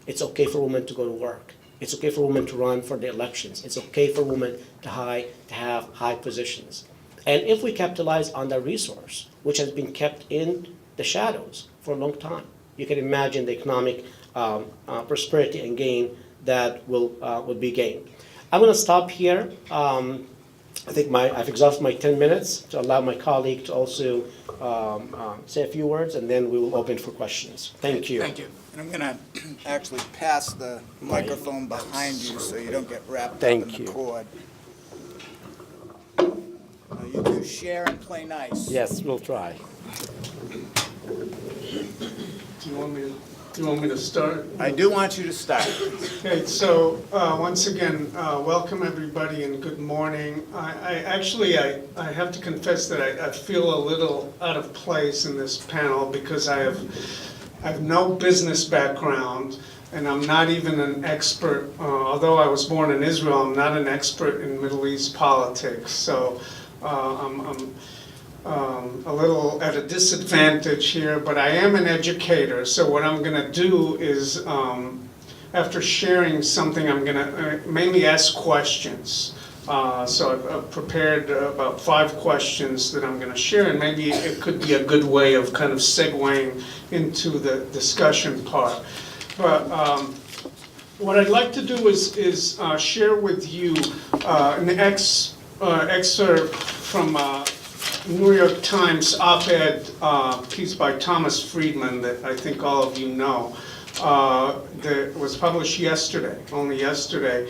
Speaker 3: it's okay for women to go to work. It's okay for women to run for the elections. It's okay for women to have high positions. And if we capitalize on that resource, which has been kept in the shadows for a long time, you can imagine the economic prosperity and gain that will be gained. I'm going to stop here. I think I've exhausted my 10 minutes to allow my colleague to also say a few words, and then we will open for questions. Thank you.
Speaker 1: Thank you. And I'm going to actually pass the microphone behind you so you don't get wrapped up in the cord. You do share and play nice.
Speaker 3: Yes, we'll try.
Speaker 4: Do you want me to start?
Speaker 1: I do want you to start.
Speaker 4: Okay, so once again, welcome everybody and good morning. I have to confess that I feel a little out of place in this panel because I have no business background and I'm not even an expert, although I was born in Israel, I'm not an expert in Middle East politics. So I'm a little at a disadvantage here, but I am an educator. So what I'm going to do is, after sharing something, I'm going to mainly ask questions. So I've prepared about 5 questions that I'm going to share, and maybe it could be a good way of kind of segueing into the discussion part. But what I'd like to do is share with you an excerpt from New York Times op-ed piece by Thomas Friedman that I think all of you know, that was published yesterday, only yesterday,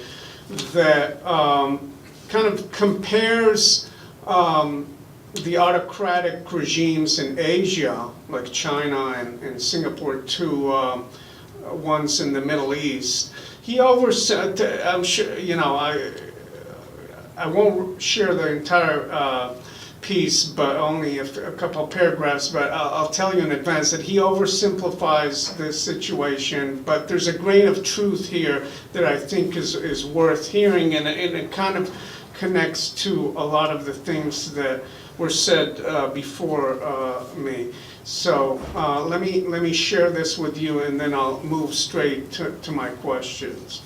Speaker 4: that kind of compares the autocratic regimes in Asia, like China and Singapore, to ones in the Middle East. I'm sure, you know, I won't share the entire piece, but only a couple of paragraphs, but I'll tell you in advance that he oversimplifies the situation, but there's a grain of truth here that I think is worth hearing, and it kind of connects to a lot of the things that were said before me. So let me share this with you, and then I'll move straight to my questions.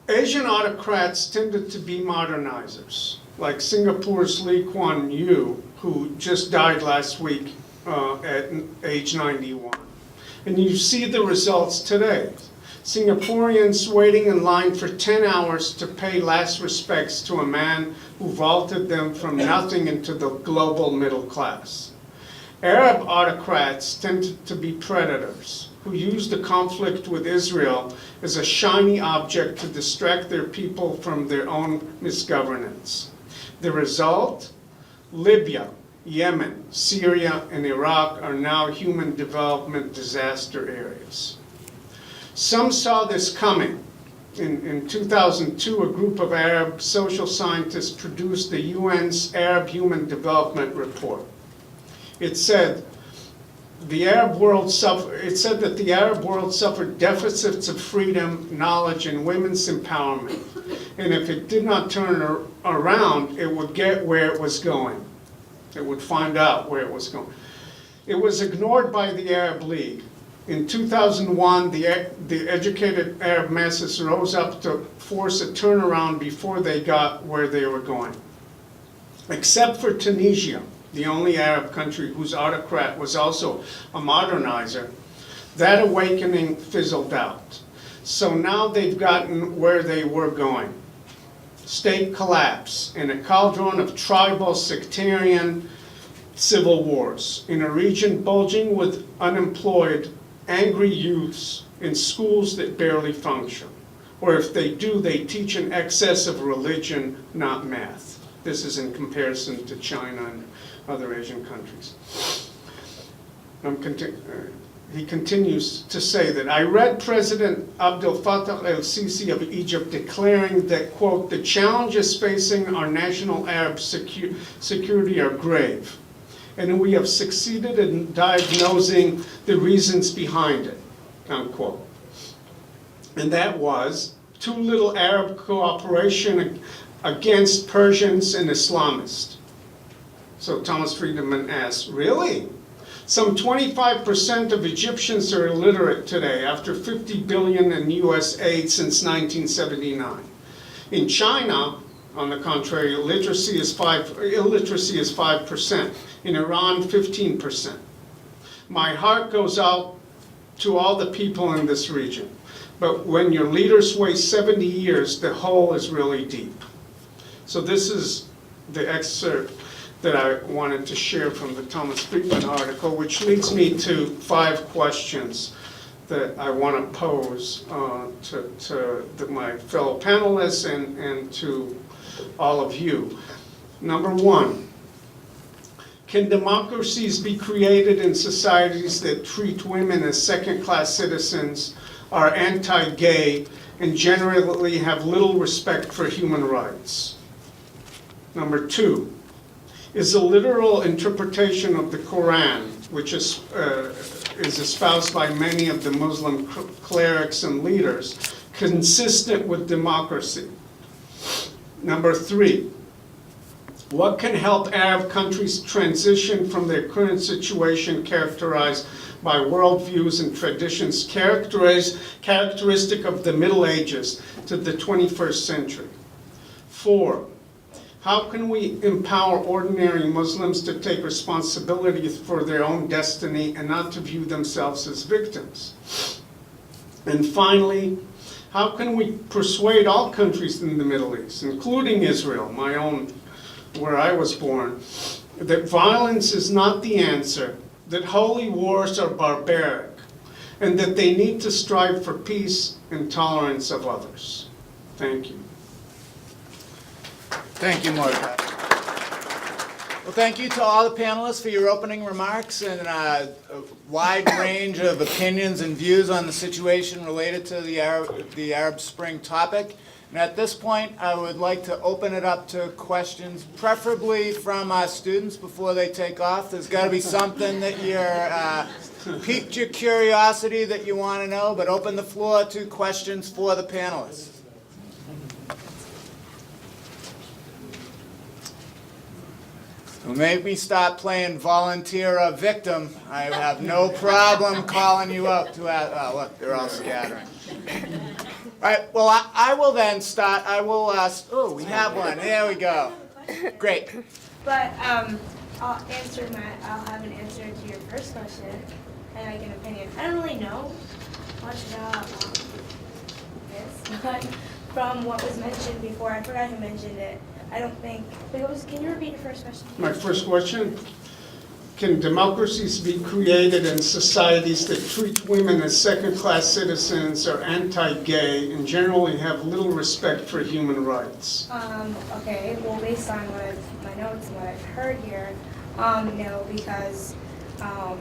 Speaker 4: Asian autocrats tended to be modernizers, like Singapore's Lee Kuan Yew, who just died last week at age 91. And you see the results today. Singaporeans waiting in line for 10 hours to pay last respects to a man who vaulted them from nothing into the global middle class. Arab autocrats tended to be predators who used the conflict with Israel as a shiny object to distract their people from their own misgovernance. The result? Libya, Yemen, Syria, and Iraq are now human development disaster areas. Some saw this coming. In 2002, a group of Arab social scientists produced the UN's Arab Human Development Report. It said that the Arab world suffered deficits of freedom, knowledge, and women's empowerment. And if it did not turn around, it would get where it was going. It would find out where it was going. It was ignored by the Arab League. In 2001, the educated Arab masses rose up to force a turnaround before they got where they were going. Except for Tunisia, the only Arab country whose autocrat was also a modernizer, that awakening fizzled out. So now they've gotten where they were going. State collapse in a cauldron of tribal, sectarian civil wars in a region bulging with unemployed, angry youths in schools that barely function. Or if they do, they teach in excess of religion, not math. This is in comparison to China and other Asian countries. He continues to say that, I read President Abdel Fattah el-Sisi of Egypt declaring that, quote, the challenges facing our national Arab security are grave, and we have succeeded in diagnosing the reasons behind it, unquote. And that was too little Arab cooperation against Persians and Islamists. So Thomas Friedman asks, really? Some 25% of Egyptians are illiterate today, after $50 billion in US aid since 1979. In China, on the contrary, illiteracy is 5%. In Iran, 15%. My heart goes out to all the people in this region. But when your leaders wait 70 years, the hole is really deep. So this is the excerpt that I wanted to share from the Thomas Friedman article, which leads me to 5 questions that I want to pose to my fellow panelists and to all of you. Number 1, can democracies be created in societies that treat women as second-class citizens, are anti-gay, and generally have little respect for human rights? Number 2, is the literal interpretation of the Quran, which is espoused by many of the Muslim clerics and leaders, consistent with democracy? Number 3, what can help Arab countries transition from their current situation characterized by worldviews and traditions characteristic of the Middle Ages to the 21st century? 4, how can we empower ordinary Muslims to take responsibility for their own destiny and not to view themselves as victims? And finally, how can we persuade all countries in the Middle East, including Israel, my own, where I was born, that violence is not the answer, that holy wars are barbaric, and that they need to strive for peace and tolerance of others? Thank you.
Speaker 1: Thank you, Mordechai. Well, thank you to all the panelists for your opening remarks and a wide range of opinions and views on the situation related to the Arab Spring topic. And at this point, I would like to open it up to questions, preferably from our students before they take off. There's got to be something that piqued your curiosity that you want to know, but open the floor to questions for the panelists. Well, make me stop playing volunteer or victim. I have no problem calling you up to ask. Oh, look, they're all scattering. All right, well, I will then start. I will ask. Oh, we have one. There we go. Great.
Speaker 5: But I'll have an answer to your first question and like an opinion. I don't really know much about this, but from what was mentioned before, I forgot who mentioned it. I don't think, can you repeat your first question?
Speaker 4: My first question, can democracies be created in societies that treat women as second-class citizens, are anti-gay, and generally have little respect for human rights?
Speaker 5: Okay, well, based on my notes and what I've heard here, no, because I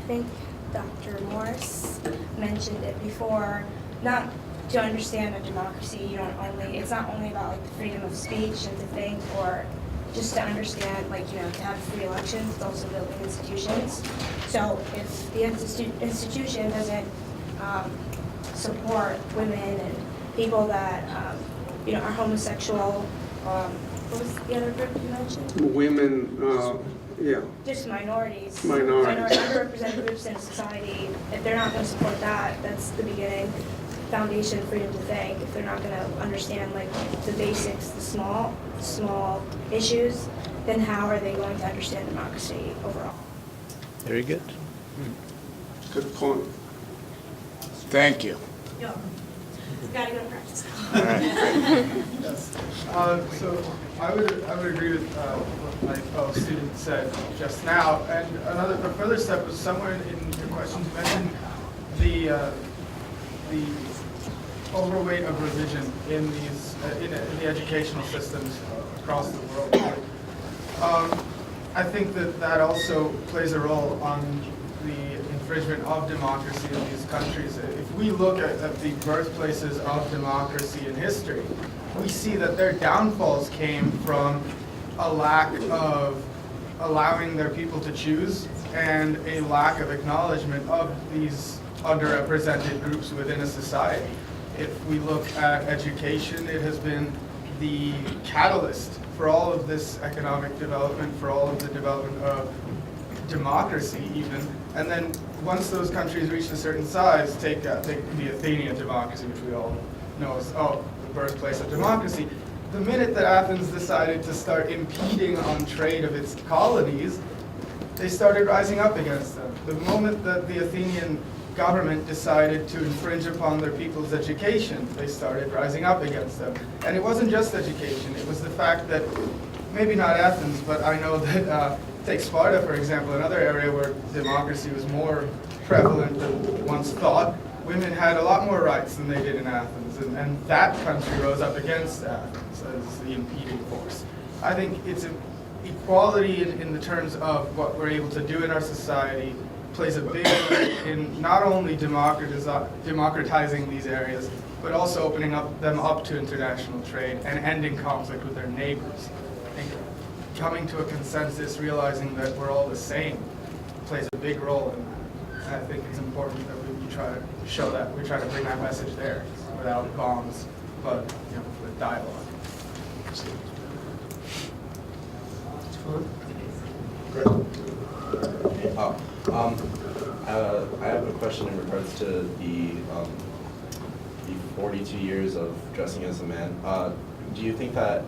Speaker 5: think Dr.Morris mentioned it before, not to understand a democracy, it's not only about like the freedom of speech and to think, or just to understand, to have free elections, it's also building institutions. So if the institution doesn't support women and people that, are homosexual, what was the other group you mentioned?
Speaker 4: Women, yeah.
Speaker 5: Just minorities. Underrepresented groups in society. If they're not going to support that, that's the beginning. Foundation of freedom to think. If they're not going to understand the basics, the small issues, then how are they going to understand democracy overall?
Speaker 1: Very good.
Speaker 4: Good point.
Speaker 1: Thank you.
Speaker 5: Yo, gotta go to practice.
Speaker 1: All right.
Speaker 6: Yes. So I would agree with what my fellow student said just now. And a further step was somewhere in your questions you mentioned the overweight of religion in these in the educational systems across the world. I think that also plays a role on the infringement of democracy in these countries. If we look at the birthplaces of democracy in history, we see that their downfalls came from a lack of allowing their people to choose and a lack of acknowledgement of these underrepresented groups within a society. If we look at education, it has been the catalyst for all of this economic development, for all of the development of democracy even, and then once those countries reach a certain size, take the Athenian democracy, which we all know as, the birthplace of democracy. The minute that Athens decided to start impeding on trade of its colonies, they started rising up against them. The moment that the Athenian government decided to infringe upon their people's education, they started rising up against them. And it wasn't just education, it was the fact that, maybe not Athens, but I know that, take Sparta for example, another area where democracy was more prevalent than once thought. Women had a lot more rights than they did in Athens, and that country rose up against Athens as the impeding force. I think it's equality in the terms of what we're able to do in our society plays a big role in not only democratizing these areas, but also opening them up to international trade and ending conflict with their neighbors. I think coming to a consensus, realizing that we're all the same, plays a big role in that. And I think it's important that we try to show that, we try to bring that message there without bombs, but with dialogue.
Speaker 7: I have a question in regards to the 42 years of dressing as a man. Do you think that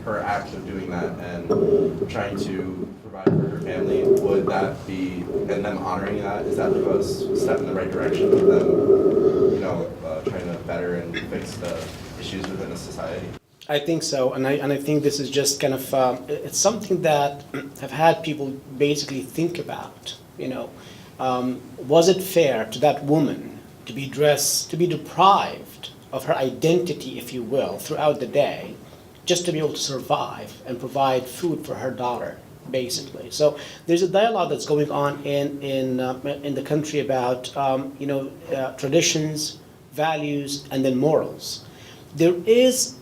Speaker 7: her act of doing that and trying to provide for her family, would that be, and them honoring that, is that a step in the right direction of them, trying to better and fix the issues within a society?
Speaker 3: I think so, and I think this is just kind of it's something that I've had people basically think about. Was it fair to that woman to be deprived of her identity, if you will, throughout the day, just to be able to survive and provide food for her daughter, basically? So there's a dialogue that's going on in the country about traditions, values, and then morals. There is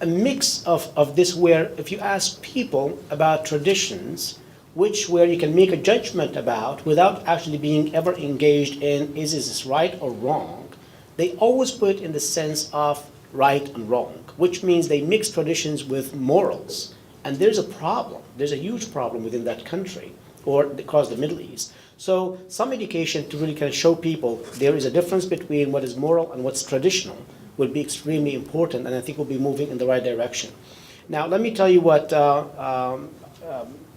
Speaker 3: a mix of this where if you ask people about traditions, where you can make a judgment about without actually being ever engaged in is this right or wrong, they always put it in the sense of right and wrong, which means they mix traditions with morals. And there's a problem. There's a huge problem within that country or across the Middle East. So some education to really kind of show people there is a difference between what is moral and what's traditional will be extremely important, and I think we'll be moving in the right direction. Now, let me tell you what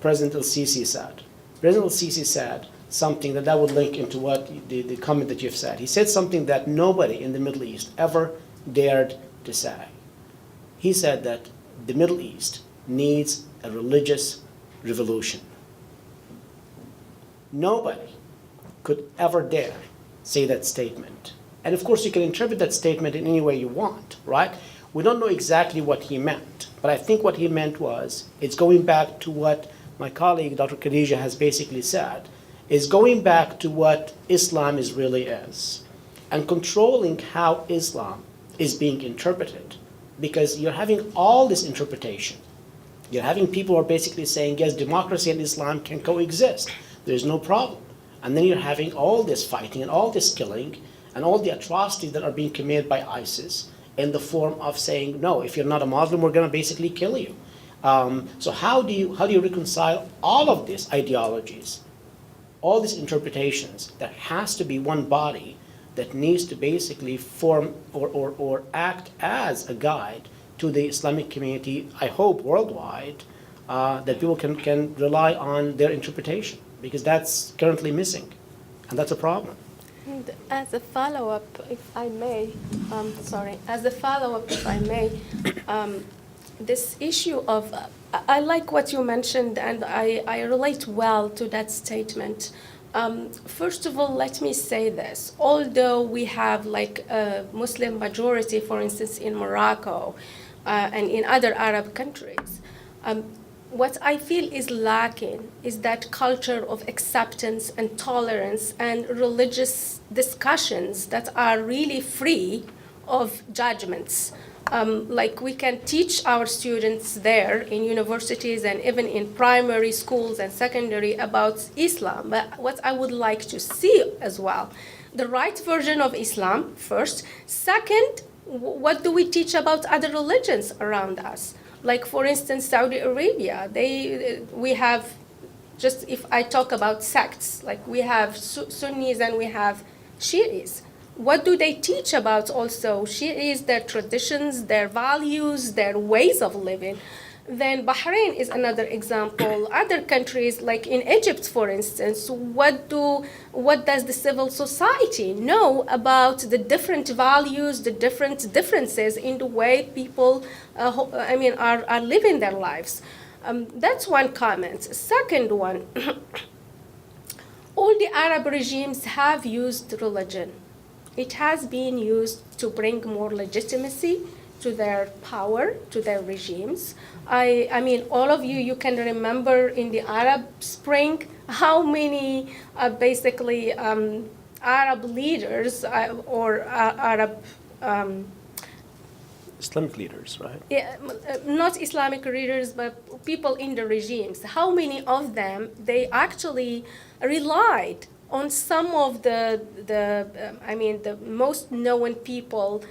Speaker 3: President El-Sisi said. President El-Sisi said something that would link into what the comment that you've said. He said something that nobody in the Middle East ever dared to say. He said that the Middle East needs a religious revolution. Nobody could ever dare say that statement. And of course, you can interpret that statement in any way you want, right? We don't know exactly what he meant, but I think what he meant was, it's going back to what my colleague, Dr. Khadija, has basically said, is going back to what Islam really is, and controlling how Islam is being interpreted, because you're having all this interpretation. You're having people who are basically saying, yes, democracy and Islam can coexist. There's no problem. And then you're having all this fighting and all this killing and all the atrocities that are being committed by ISIS in the form of saying, no, if you're not a Muslim, we're going to basically kill you. So how do you reconcile all of these ideologies, all these interpretations? There has to be one body that needs to basically form or act as a guide to the Islamic community, I hope worldwide, that people can rely on their interpretation, because that's currently missing, and that's a problem.
Speaker 2: And as a follow-up, if I may, this issue of, I like what you mentioned, and I relate well to that statement. First of all, let me say this. Although we have like a Muslim majority, for instance, in Morocco and in other Arab countries, what I feel is lacking is that culture of acceptance and tolerance and religious discussions that are really free of judgments. Like we can teach our students there in universities and even in primary schools and secondary about Islam. But what I would like to see as well, the right version of Islam first. Second, what do we teach about other religions around us? Like, for instance, Saudi Arabia, we have just if I talk about sects, like we have Sunnis and we have Shi'is. What do they teach about also Shi'is, their traditions, their values, their ways of living? Then Bahrain is another example. Other countries, like in Egypt, for instance, what does the civil society know about the different values, the different differences in the way people, are living their lives? That's one comment. Second one, all the Arab regimes have used religion. It has been used to bring more legitimacy to their power, to their regimes. I mean, all of you can remember in the Arab Spring how many Arab leaders or Arab
Speaker 3: Islamic leaders, right?
Speaker 2: Yeah, not Islamic leaders, but people in the regimes. How many of them they actually relied on some of the most known people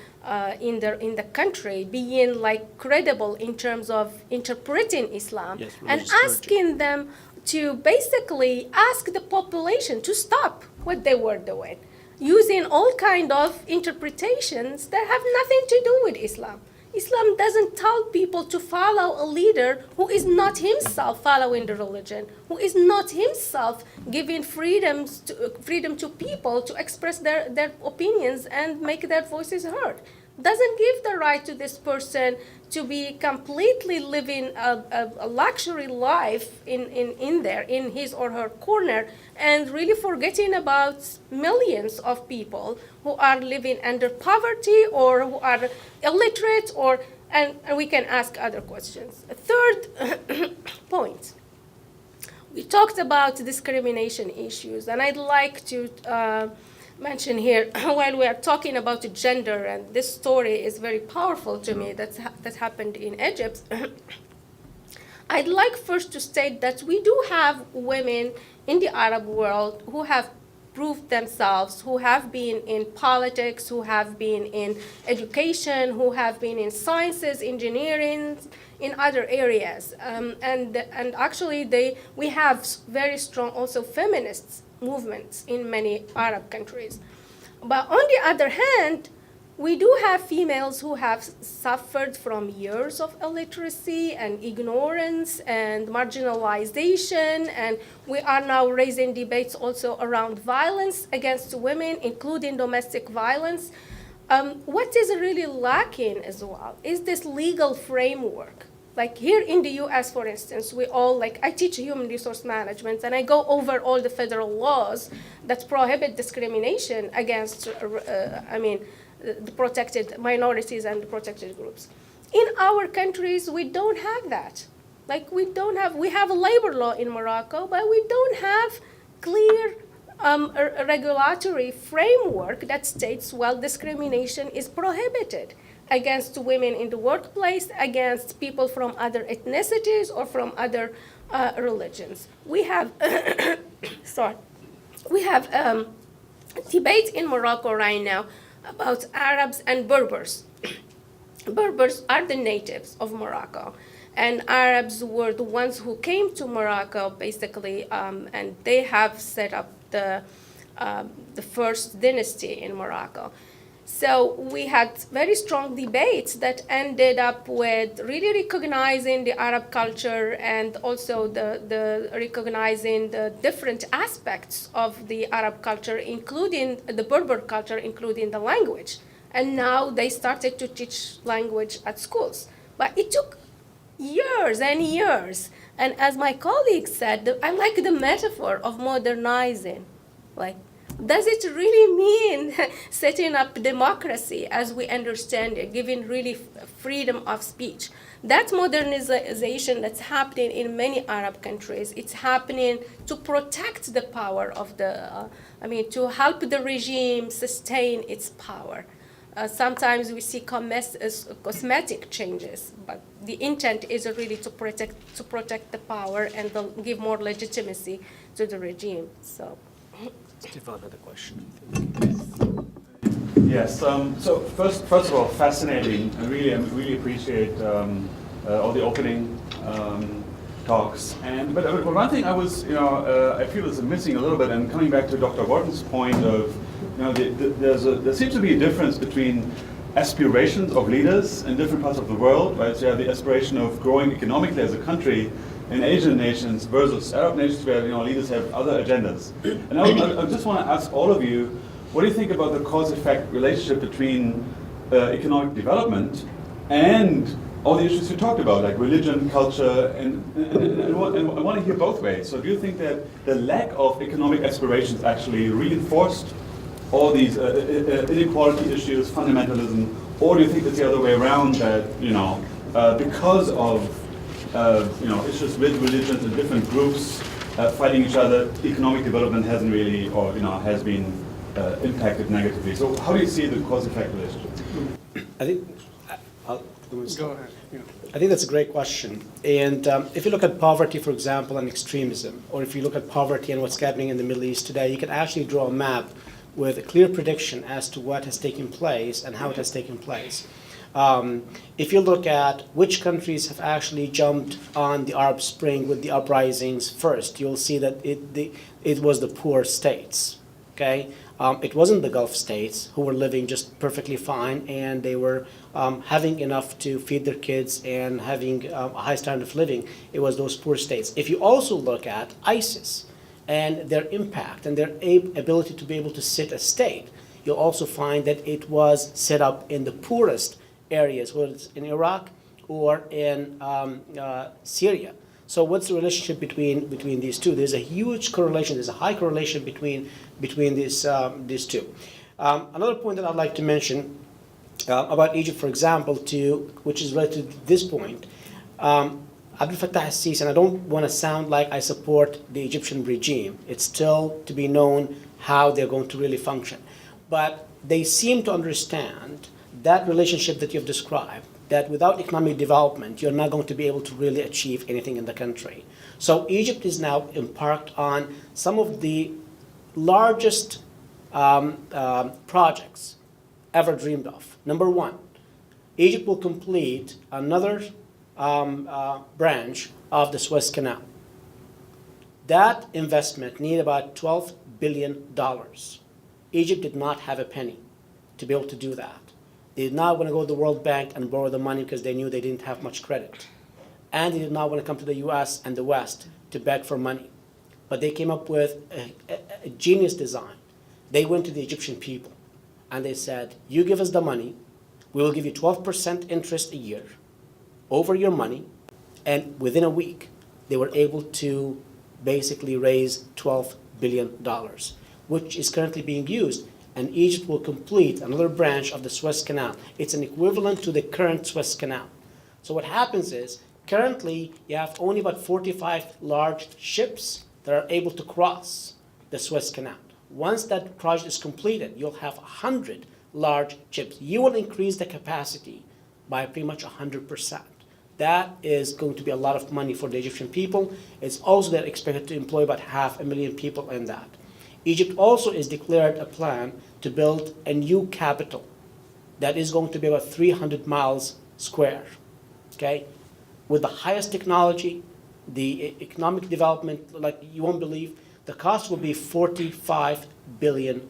Speaker 2: in the country being like credible in terms of interpreting Islam,
Speaker 3: yes,
Speaker 2: and asking them to basically ask the population to stop what they were doing, using all kind of interpretations that have nothing to do with Islam. Islam doesn't tell people to follow a leader who is not himself following the religion, who is not himself giving freedom to people to express their opinions and make their voices heard. Doesn't give the right to this person to be completely living a luxury life in his or her corner, and really forgetting about millions of people who are living under poverty or who are illiterate, and we can ask other questions. A third point, we talked about discrimination issues, and I'd like to mention here, while we are talking about gender, and this story is very powerful to me, that happened in Egypt, I'd like first to state that we do have women in the Arab world who have proved themselves, who have been in politics, who have been in education, who have been in sciences, engineering, in other areas. And actually we have very strong also feminists movements in many Arab countries. But on the other hand, we do have females who have suffered from years of illiteracy and ignorance and marginalization, and we are now raising debates also around violence against women, including domestic violence. What is really lacking as well is this legal framework. Like here in the US, for instance, I teach human resource management, and I go over all the federal laws that prohibit discrimination against, the protected minorities and the protected groups. In our countries, we don't have that. We have a labor law in Morocco, but we don't have clear a regulatory framework that states, discrimination is prohibited against women in the workplace, against people from other ethnicities or from other religions. We have, debate in Morocco right now about Arabs and Berbers. Berbers are the natives of Morocco, and Arabs were the ones who came to Morocco, basically, and they have set up the first dynasty in Morocco. So we had very strong debates that ended up with really recognizing the Arab culture and also the recognizing the different aspects of the Arab culture, including the Berber culture, including the language. And now they started to teach language at schools. But it took years and years. And as my colleague said, I like the metaphor of modernizing. Does it really mean setting up democracy as we understand it, giving really freedom of speech? That modernization that's happening in many Arab countries, it's happening to protect the power of to help the regime sustain its power. Sometimes we see cosmetic changes, but the intent is really to protect the power and give more legitimacy to the regime. So.
Speaker 3: Stefan had a question.
Speaker 8: Yes. So first of all, fascinating. I really appreciate all the opening talks. But one thing I feel is missing a little bit, and coming back to Dr. Wharton's point of, there seems to be a difference between aspirations of leaders in different parts of the world, right? So you have the aspiration of growing economically as a country in Asian nations versus Arab nations where leaders have other agendas. And I just want to ask all of you, what do you think about the cause-effect relationship between economic development and all the issues you talked about, like religion, culture, and I want to hear both ways. So do you think that the lack of economic aspirations actually reinforced all these inequality issues, fundamentalism, or do you think it's the other way around, that because of issues with religions and different groups fighting each other, economic development hasn't really, or has been impacted negatively? So how do you see the cause-effect relationship?
Speaker 3: I think
Speaker 4: Go ahead. Yeah.
Speaker 3: I think that's a great question. And if you look at poverty, for example, and extremism, or if you look at poverty and what's happening in the Middle East today, you can actually draw a map with a clear prediction as to what has taken place and how it has taken place. If you look at which countries have actually jumped on the Arab Spring with the uprisings first, you'll see that it was the poor states. Okay, it wasn't the Gulf states who were living just perfectly fine, and they were having enough to feed their kids and having a high standard of living. It was those poor states. If you also look at ISIS and their impact and their ability to be able to sit a state, you'll also find that it was set up in the poorest areas, whether it's in Iraq or in Syria. So what's the relationship between these two? There's a huge correlation. There's a high correlation between these two. Another point that I'd like to mention about Egypt, for example, which is related to this point, Abdel Fattah al-Sisi, and I don't want to sound like I support the Egyptian regime. It's still to be known how they're going to really function. But they seem to understand that relationship that you've described, that without economic development, you're not going to be able to really achieve anything in the country. So Egypt is now embarked on some of the largest projects ever dreamed of. Number one, Egypt will complete another branch of the Suez Canal. That investment needed about $12 billion. Egypt did not have a penny to be able to do that. They did not want to go to the World Bank and borrow the money because they knew they didn't have much credit. And they did not want to come to the US and the West to beg for money. But they came up with a genius design. They went to the Egyptian people and they said, you give us the money, we will give you 12% interest a year over your money. And within a week, they were able to basically raise $12 billion, which is currently being used. And Egypt will complete another branch of the Suez Canal. It's an equivalent to the current Suez Canal. So what happens is, currently, you have only about 45 large ships that are able to cross the Suez Canal. Once that project is completed, you'll have 100 large ships. You will increase the capacity by pretty much 100%. That is going to be a lot of money for the Egyptian people. It's also they're expected to employ about 500,000 people in that. Egypt also has declared a plan to build a new capital that is going to be about 300 miles square, okay? With the highest technology, the economic development, like you won't believe, the cost will be $45 billion.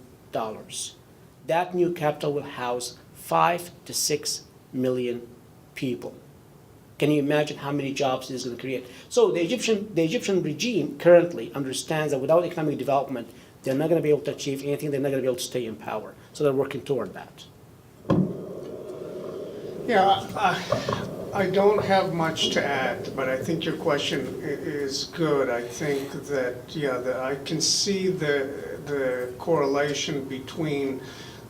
Speaker 3: That new capital will house 5 to 6 million people. Can you imagine how many jobs this is going to create? So the Egyptian regime currently understands that without economic development, they're not going to be able to achieve anything. They're not going to be able to stay in power. So they're working toward that.
Speaker 4: Yeah, I don't have much to add, but I think your question is good. I think that, I can see the correlation between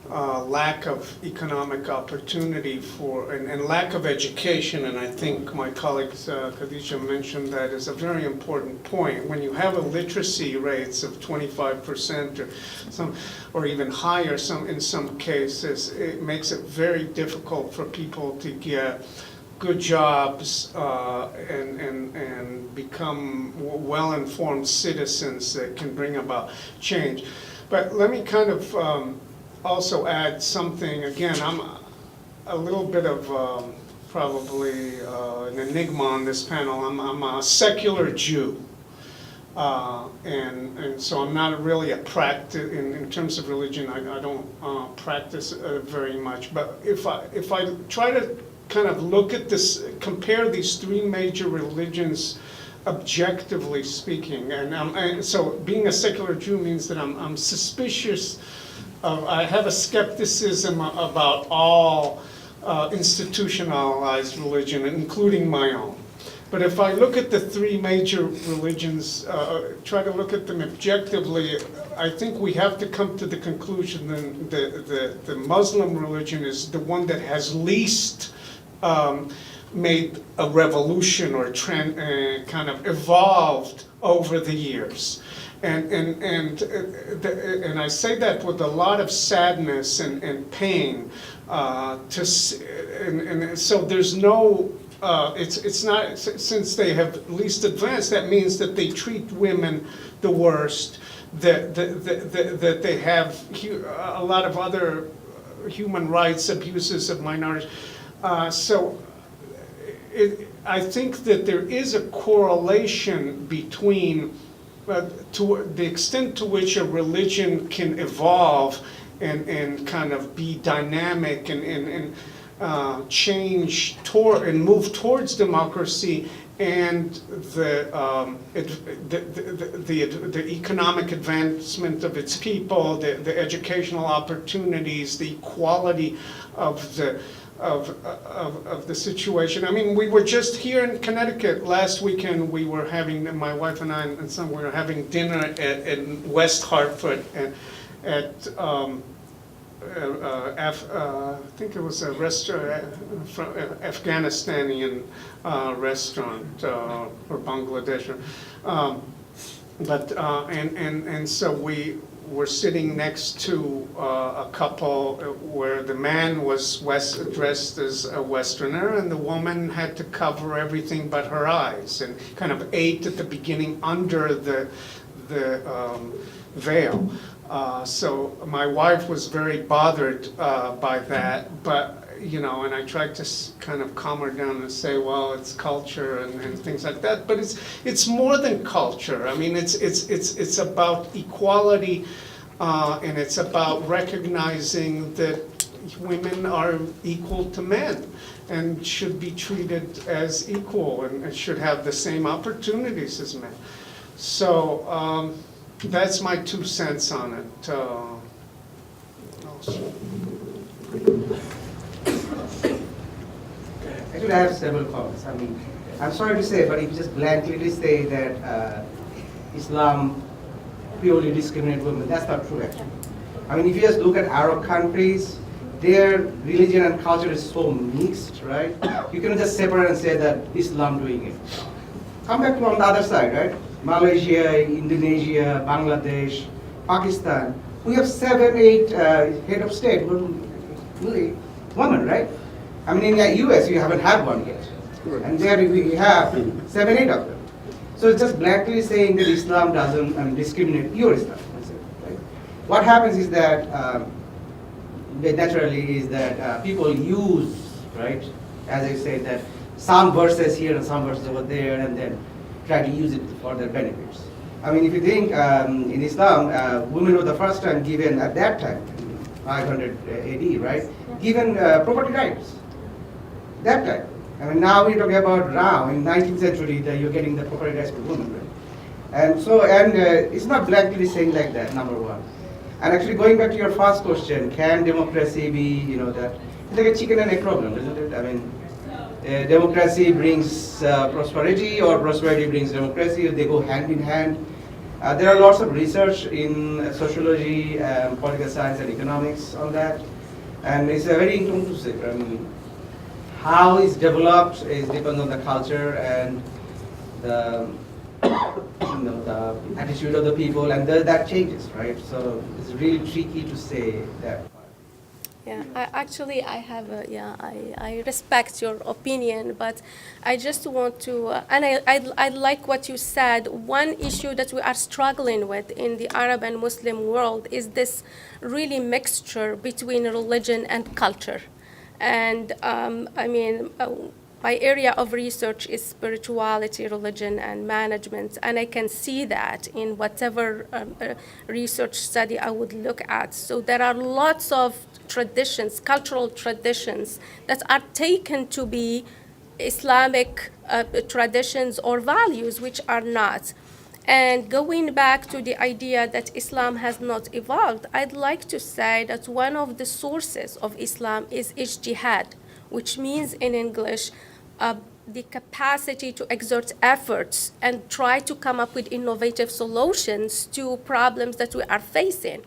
Speaker 4: lack of economic opportunity and lack of education, and I think my colleague Khadija mentioned that is a very important point. When you have illiteracy rates of 25% or even higher in some cases, it makes it very difficult for people to get good jobs and become well-informed citizens that can bring about change. But let me kind of also add something. Again, I'm a little bit of probably an enigma on this panel. I'm a secular Jew. And so I'm not really a practice, in terms of religion, I don't practice very much. But if I try to kind of look at this, compare these three major religions objectively speaking, and so being a secular Jew means that I'm suspicious I have a skepticism about all institutionalized religion, including my own. But if I look at the three major religions, try to look at them objectively, I think we have to come to the conclusion that the Muslim religion is the one that has least made a revolution or kind of evolved over the years. And I say that with a lot of sadness and pain. And so there's no, it's not, since they have least advanced, that means that they treat women the worst, that they have a lot of other human rights abuses of minorities. I think that there is a correlation between to the extent to which a religion can evolve and kind of be dynamic and change toward and move towards democracy, and the economic advancement of its people, the educational opportunities, the equality of the situation. I mean, we were just here in Connecticut last weekend. We were having, my wife and I and son, we were having dinner in West Hartford at I think it was a restaurant, Afghanistani restaurant or Bangladesh. And so we were sitting next to a couple where the man was dressed as a Westerner, and the woman had to cover everything but her eyes, and kind of ate at the beginning under the veil. So my wife was very bothered by that, but and I tried to kind of calm her down and say, well, it's culture and things like that. But it's more than culture. I mean, it's about equality, and it's about recognizing that women are equal to men and should be treated as equal and should have the same opportunities as men. So that's my 2 cents on it.
Speaker 9: Actually, I have several comments. I mean, I'm sorry to say, but if you just blankly say that Islam purely discriminates women, that's not true, actually. I mean, if you just look at Arab countries, their religion and culture is so mixed, right? You cannot just separate and say that Islam doing it. Come back to on the other side, right? Malaysia, Indonesia, Bangladesh, Pakistan. We have 7, 8 head of state, women, right? I mean, in the US, you haven't had one yet. And there we have 7, 8 of them. So it's just blankly saying that Islam doesn't discriminate pure Islam. Right? What happens is that, naturally, is that people use, right, as I said, that some verses here and some verses over there, and then try to use it for their benefits. I mean, if you think in Islam, women were the first time given, at that time, 500 AD, right, given property rights. That time. I mean, now we're talking about now, in 19th century, that you're getting the property rights for women, right? And so, it's not blankly saying like that, number one. And actually, going back to your first question, can democracy be, that, it's like a chicken and egg problem, isn't it? I mean, democracy brings prosperity, or prosperity brings democracy. They go hand in hand. There are lots of research in sociology, political science, and economics on that. And it's a very inconclusive. I mean, how it's developed depends on the culture and the, the attitude of the people, and that changes, right? So it's really tricky to say that.
Speaker 2: Yeah, I respect your opinion, but I just want to, and I like what you said. One issue that we are struggling with in the Arab and Muslim world is this really mixture between religion and culture. And my area of research is spirituality, religion, and management, and I can see that in whatever research study I would look at. So there are lots of traditions, cultural traditions, that are taken to be Islamic traditions or values, which are not. And going back to the idea that Islam has not evolved, I'd like to say that one of the sources of Islam is ijtihad, which means in English, the capacity to exert efforts and try to come up with innovative solutions to problems that we are facing.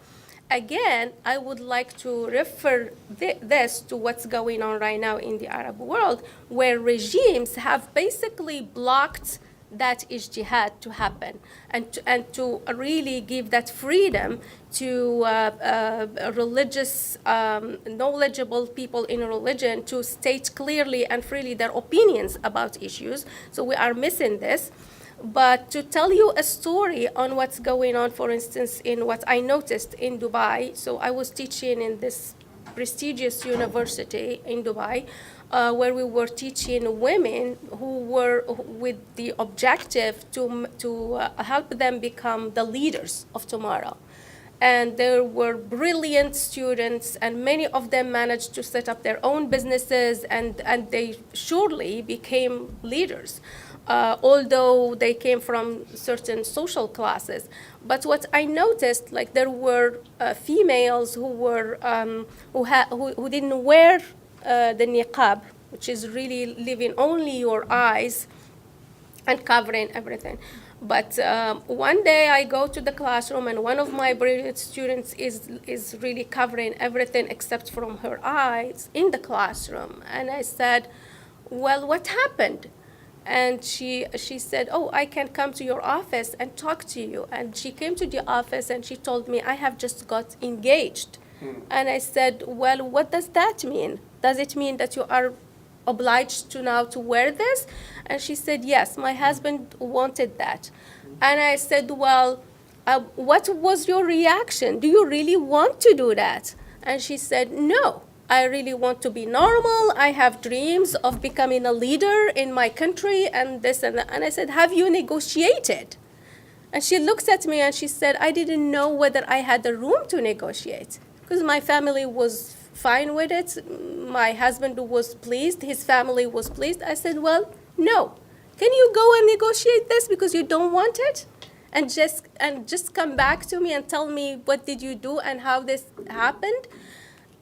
Speaker 2: Again, I would like to refer this to what's going on right now in the Arab world, where regimes have basically blocked that ijtihad to happen, and to really give that freedom to religious, knowledgeable people in religion to state clearly and freely their opinions about issues. So we are missing this. But to tell you a story on what's going on, for instance, in what I noticed in Dubai, so I was teaching in this prestigious university in Dubai, where we were teaching women who were with the objective to help them become the leaders of tomorrow. And there were brilliant students, and many of them managed to set up their own businesses, and they surely became leaders, although they came from certain social classes. But what I noticed, like there were females who were who didn't wear the niqab, which is really leaving only your eyes and covering everything. But one day I go to the classroom, and one of my brilliant students is really covering everything except from her eyes in the classroom. And I said, well, what happened? And she said, oh, I can come to your office and talk to you. And she came to the office and she told me, I have just got engaged. And I said, well, what does that mean? Does it mean that you are obliged to now to wear this? And she said, yes, my husband wanted that. And I said, well, what was your reaction? Do you really want to do that? And she said, no, I really want to be normal. I have dreams of becoming a leader in my country and this and that. And I said, have you negotiated? And she looks at me and she said, I didn't know whether I had the room to negotiate, because my family was fine with it. My husband was pleased. His family was pleased. I said, well, no. Can you go and negotiate this because you don't want it? And just come back to me and tell me what did you do and how this happened.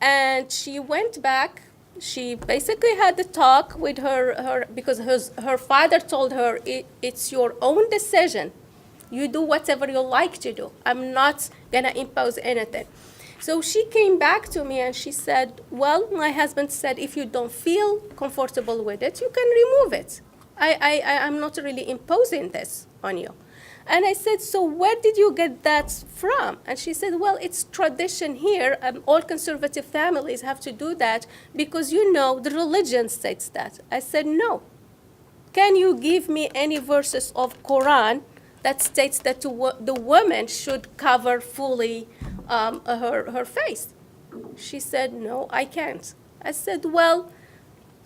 Speaker 2: And she went back. She basically had the talk with her because her father told her, it's your own decision. You do whatever you like to do. I'm not gonna impose anything. So she came back to me and she said, well, my husband said, if you don't feel comfortable with it, you can remove it. I'm not really imposing this on you. And I said, so where did you get that from? And she said, well, it's tradition here. All conservative families have to do that because, you know, the religion states that. I said, no. Can you give me any verses of Quran that states that the woman should cover fully her face? She said, no, I can't. I said, well,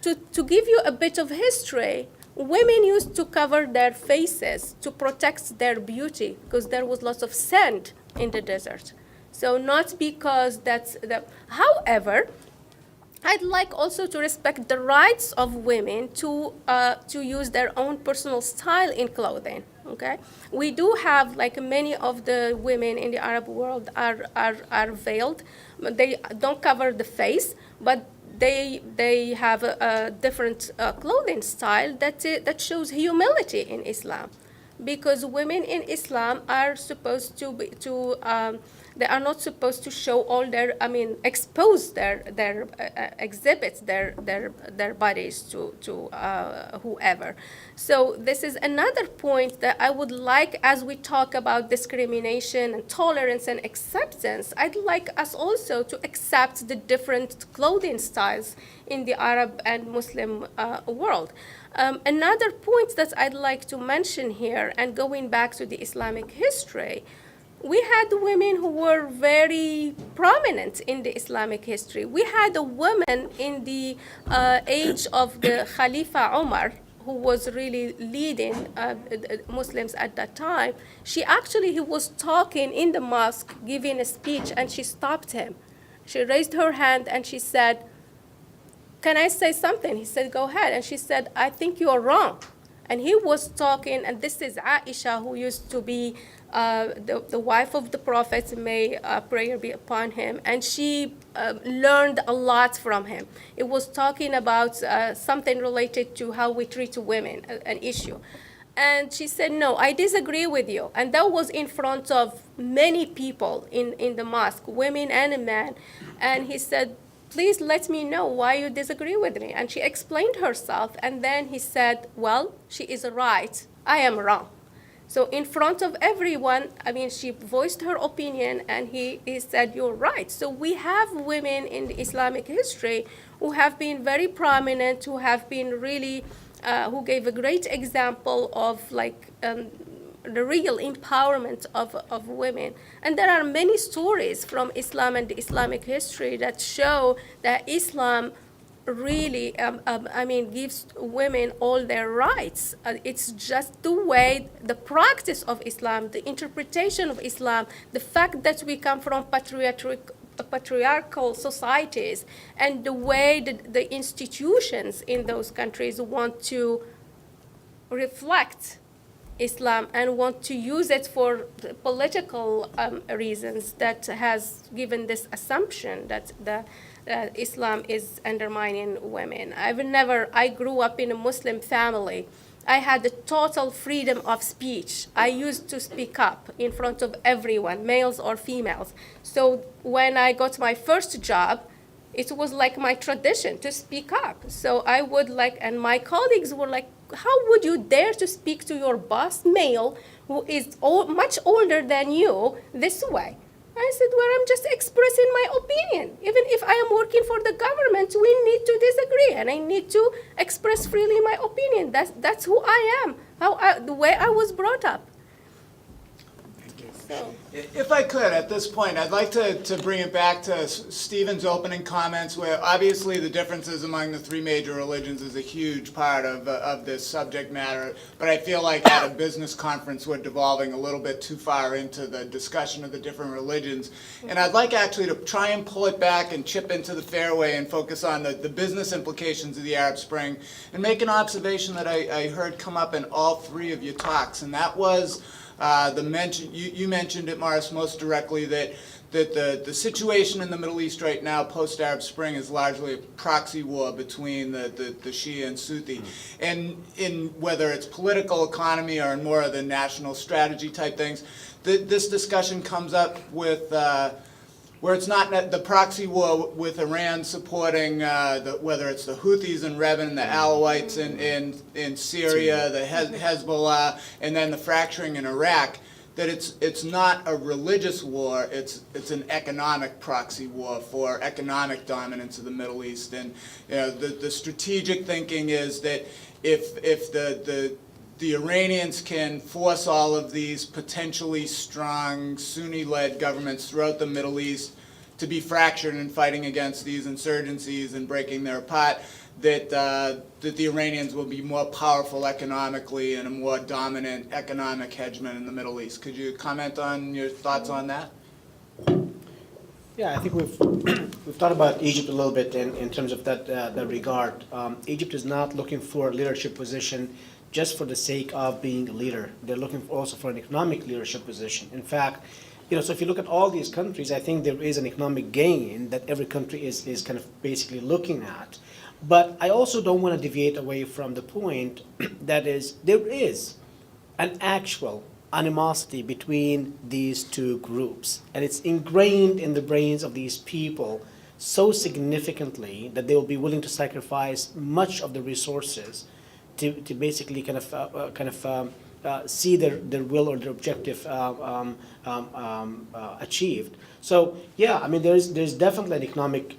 Speaker 2: to give you a bit of history, women used to cover their faces to protect their beauty because there was lots of sand in the desert. So not because that's the, however, I'd like also to respect the rights of women to use their own personal style in clothing. Okay, we do have, like, many of the women in the Arab world are veiled. They don't cover the face, but they have a different clothing style that shows humility in Islam, because women in Islam are supposed to be they are not supposed to show all their, expose their exhibits their bodies to whoever. So this is another point that I would like, as we talk about discrimination and tolerance and acceptance, I'd like us also to accept the different clothing styles in the Arab and Muslim world. Another point that I'd like to mention here, and going back to the Islamic history, we had women who were very prominent in the Islamic history. We had a woman in the age of the Khalifa Umar, who was really leading Muslims at that time. He was talking in the mosque, giving a speech, and she stopped him. She raised her hand and she said, "Can I say something?" He said, "Go ahead." And she said, "I think you are wrong." And he was talking, and this is Aisha, who used to be the wife of the Prophet, may prayer be upon him, and she learned a lot from him. It was talking about something related to how we treat women, an issue. And she said, "No, I disagree with you." And that was in front of many people in the mosque, women and men. And he said, "Please let me know why you disagree with me." And she explained herself. And then he said, "Well, she is right. I am wrong." So in front of everyone, she voiced her opinion, and he said, "You're right." So we have women in the Islamic history who have been very prominent, who have been really, who gave a great example of the real empowerment of women. And there are many stories from Islam and the Islamic history that show that Islam really, gives women all their rights. It's just the way, the practice of Islam, the interpretation of Islam, the fact that we come from patriarchal societies, and the way that the institutions in those countries want to reflect Islam and want to use it for political reasons, that has given this assumption that Islam is undermining women. I grew up in a Muslim family. I had the total freedom of speech. I used to speak up in front of everyone, males or females. So when I got my first job, it was like my tradition to speak up. So I would and my colleagues were like, "How would you dare to speak to your boss, male, who is much older than you, this way?" I said, "Well, I'm just expressing my opinion. Even if I am working for the government, we need to disagree, and I need to express freely my opinion. That's who I am, the way I was brought up." So.
Speaker 1: If I could, at this point, I'd like to bring it back to Stephen's opening comments, where obviously the differences among the three major religions is a huge part of this subject matter, but I feel like at a business conference we're devolving a little bit too far into the discussion of the different religions. And I'd like actually to try and pull it back and chip into the fairway and focus on the business implications of the Arab Spring, and make an observation that I heard come up in all three of your talks, and that was you mentioned it, Morris, most directly, that the situation in the Middle East right now, post-Arab Spring, is largely a proxy war between the Shia and Sunni. And in whether it's political economy or more of the national strategy type things, this discussion comes up with where it's not the proxy war with Iran supporting whether it's the Houthis in Yemen, the Alawites in Syria, the Hezbollah, and then the fracturing in Iraq, that it's not a religious war, it's an economic proxy war for economic dominance of the Middle East. And the strategic thinking is that if the Iranians can force all of these potentially strong Sunni-led governments throughout the Middle East to be fractured and fighting against these insurgencies and breaking them apart, that the Iranians will be more powerful economically and a more dominant economic hegemon in the Middle East. Could you comment on your thoughts on that?
Speaker 3: Yeah, I think we've thought about Egypt a little bit in terms of that regard. Egypt is not looking for a leadership position just for the sake of being a leader. They're looking also for an economic leadership position. In fact, so if you look at all these countries, I think there is an economic gain that every country is kind of basically looking at. But I also don't want to deviate away from the point that is, there is an actual animosity between these two groups. And it's ingrained in the brains of these people so significantly that they will be willing to sacrifice much of the resources to basically kind of see their will or their objective achieved. So yeah, there's definitely an economic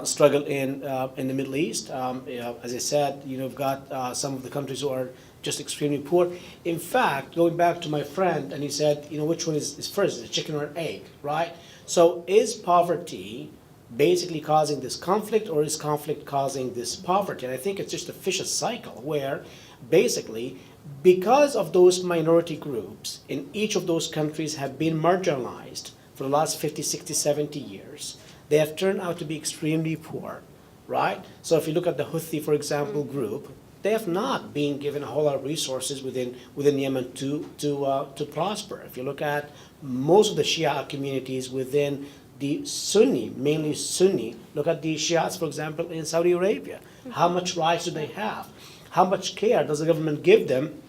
Speaker 3: struggle in the Middle East. As I said, you've got some of the countries who are just extremely poor. In fact, going back to my friend, and he said, which one is first, is it chicken or egg, right? So is poverty basically causing this conflict, or is conflict causing this poverty? And I think it's just a vicious cycle where basically, because of those minority groups in each of those countries have been marginalized for the last 50, 60, 70 years, they have turned out to be extremely poor, right? So if you look at the Houthi, for example, group, they have not been given a whole lot of resources within Yemen to prosper. If you look at most of the Shia communities within the Sunni, mainly Sunni, look at the Shias, for example, in Saudi Arabia. How much rights do they have? How much care does the government give them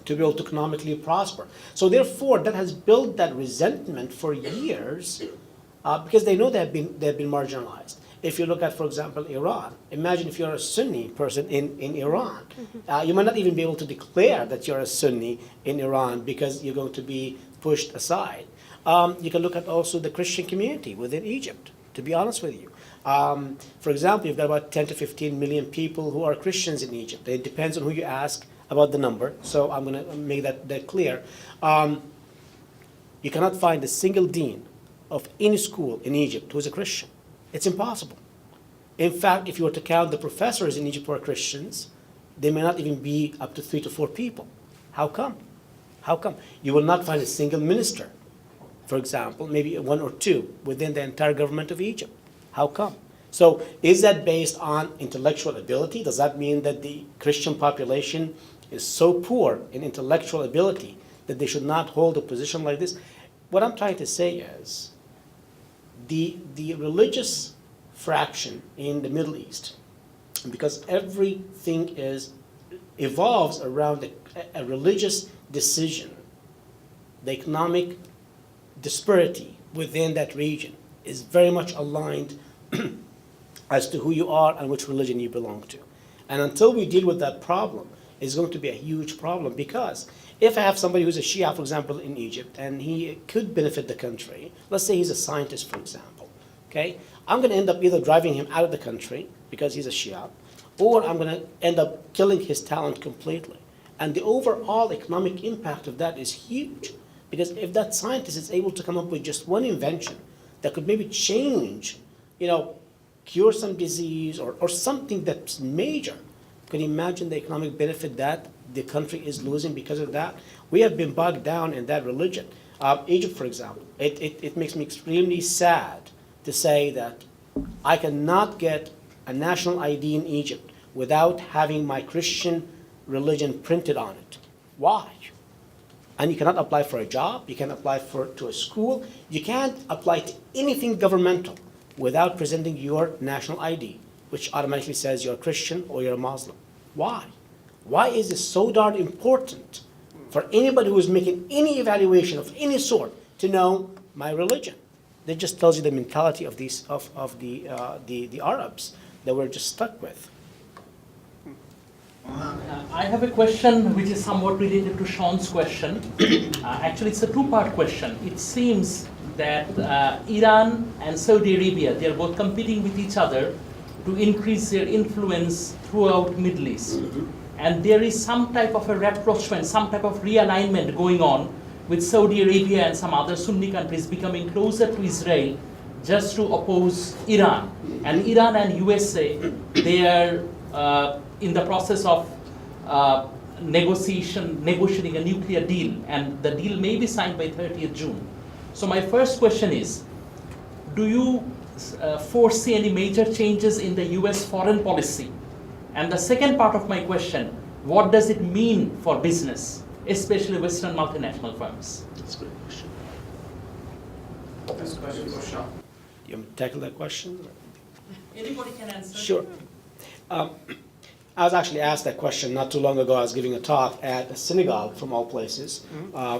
Speaker 3: to be able to economically prosper? So therefore, that has built that resentment for years because they know they've been marginalized. If you look at, for example, Iran, imagine if you're a Sunni person in Iran. You might not even be able to declare that you're a Sunni in Iran because you're going to be pushed aside. You can look at also the Christian community within Egypt, to be honest with you. For example, you've got about 10 to 15 million people who are Christians in Egypt. It depends on who you ask about the number, so I'm going to make that clear. You cannot find a single dean of any school in Egypt who is a Christian. It's impossible. In fact, if you were to count the professors in Egypt who are Christians, they may not even be up to 3 to 4 people. How come? How come? You will not find a single minister, for example, maybe 1 or 2 within the entire government of Egypt. How come? So is that based on intellectual ability? Does that mean that the Christian population is so poor in intellectual ability that they should not hold a position like this? What I'm trying to say is the religious fraction in the Middle East, because everything evolves around a religious decision, the economic disparity within that region is very much aligned as to who you are and which religion you belong to. And until we deal with that problem, it's going to be a huge problem, because if I have somebody who's a Shia, for example, in Egypt, and he could benefit the country, let's say he's a scientist, for example, okay? I'm going to end up either driving him out of the country because he's a Shia, or I'm going to end up killing his talent completely. And the overall economic impact of that is huge, because if that scientist is able to come up with just one invention that could maybe change, cure some disease or something that's major, can you imagine the economic benefit that the country is losing because of that? We have been bogged down in that religion. Egypt, for example, it makes me extremely sad to say that I cannot get a national ID in Egypt without having my Christian religion printed on it. Why? And you cannot apply for a job, you can't apply to a school, you can't apply to anything governmental without presenting your national ID, which automatically says you're a Christian or you're a Muslim. Why? Why is this so darn important for anybody who is making any evaluation of any sort to know my religion? That just tells you the mentality of the Arabs that we're just stuck with.
Speaker 10: I have a question which is somewhat related to Sean's question. Actually, it's a two-part question. It seems that Iran and Saudi Arabia, they are both competing with each other to increase their influence throughout Middle East. And there is some type of a rapprochement, some type of realignment going on with Saudi Arabia and some other Sunni countries becoming closer to Israel just to oppose Iran. And Iran and USA, they are in the process of negotiating a nuclear deal, and the deal may be signed by 30th June. So my first question is, do you foresee any major changes in the US foreign policy? And the second part of my question, what does it mean for business, especially Western multinational firms?
Speaker 3: That's a good question.
Speaker 6: This question for Sean.
Speaker 3: You want me to tackle that question?
Speaker 10: Anybody can answer.
Speaker 3: Sure. I was actually asked that question not too long ago. I was giving a talk at a synagogue, from all places,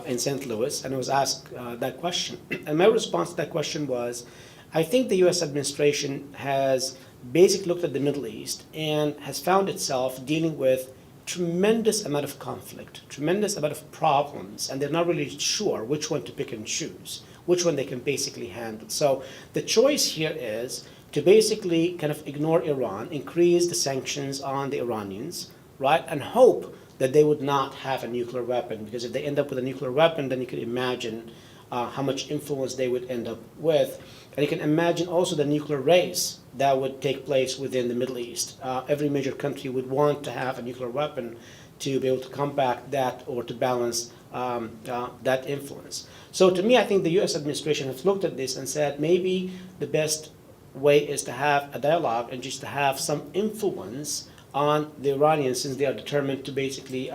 Speaker 3: in St. Louis, and I was asked that question. And my response to that question was, I think the U.S. administration has basically looked at the Middle East and has found itself dealing with tremendous amount of conflict, tremendous amount of problems, and they're not really sure which one to pick and choose, which one they can basically handle. So the choice here is to basically kind of ignore Iran, increase the sanctions on the Iranians, right, and hope that they would not have a nuclear weapon, because if they end up with a nuclear weapon, then you could imagine how much influence they would end up with. And you can imagine also the nuclear race that would take place within the Middle East. Every major country would want to have a nuclear weapon to be able to combat that or to balance that influence. So to me, I think the U.S. administration has looked at this and said maybe the best way is to have a dialogue and just to have some influence on the Iranians, since they are determined to basically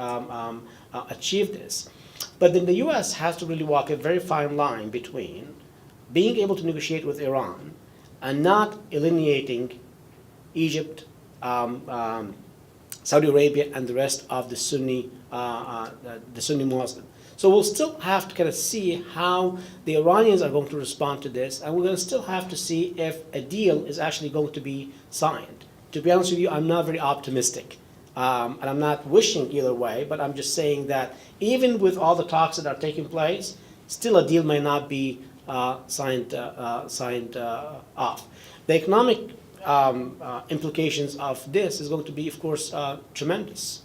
Speaker 3: achieve this. But then the U.S. has to really walk a very fine line between being able to negotiate with Iran and not alienating Egypt, Saudi Arabia, and the rest of the Sunni Muslim. So we'll still have to kind of see how the Iranians are going to respond to this, and we're going to still have to see if a deal is actually going to be signed. To be honest with you, I'm not very optimistic, and I'm not wishing either way, but I'm just saying that even with all the talks that are taking place, still a deal may not be signed off. The economic implications of this is going to be, of course, tremendous.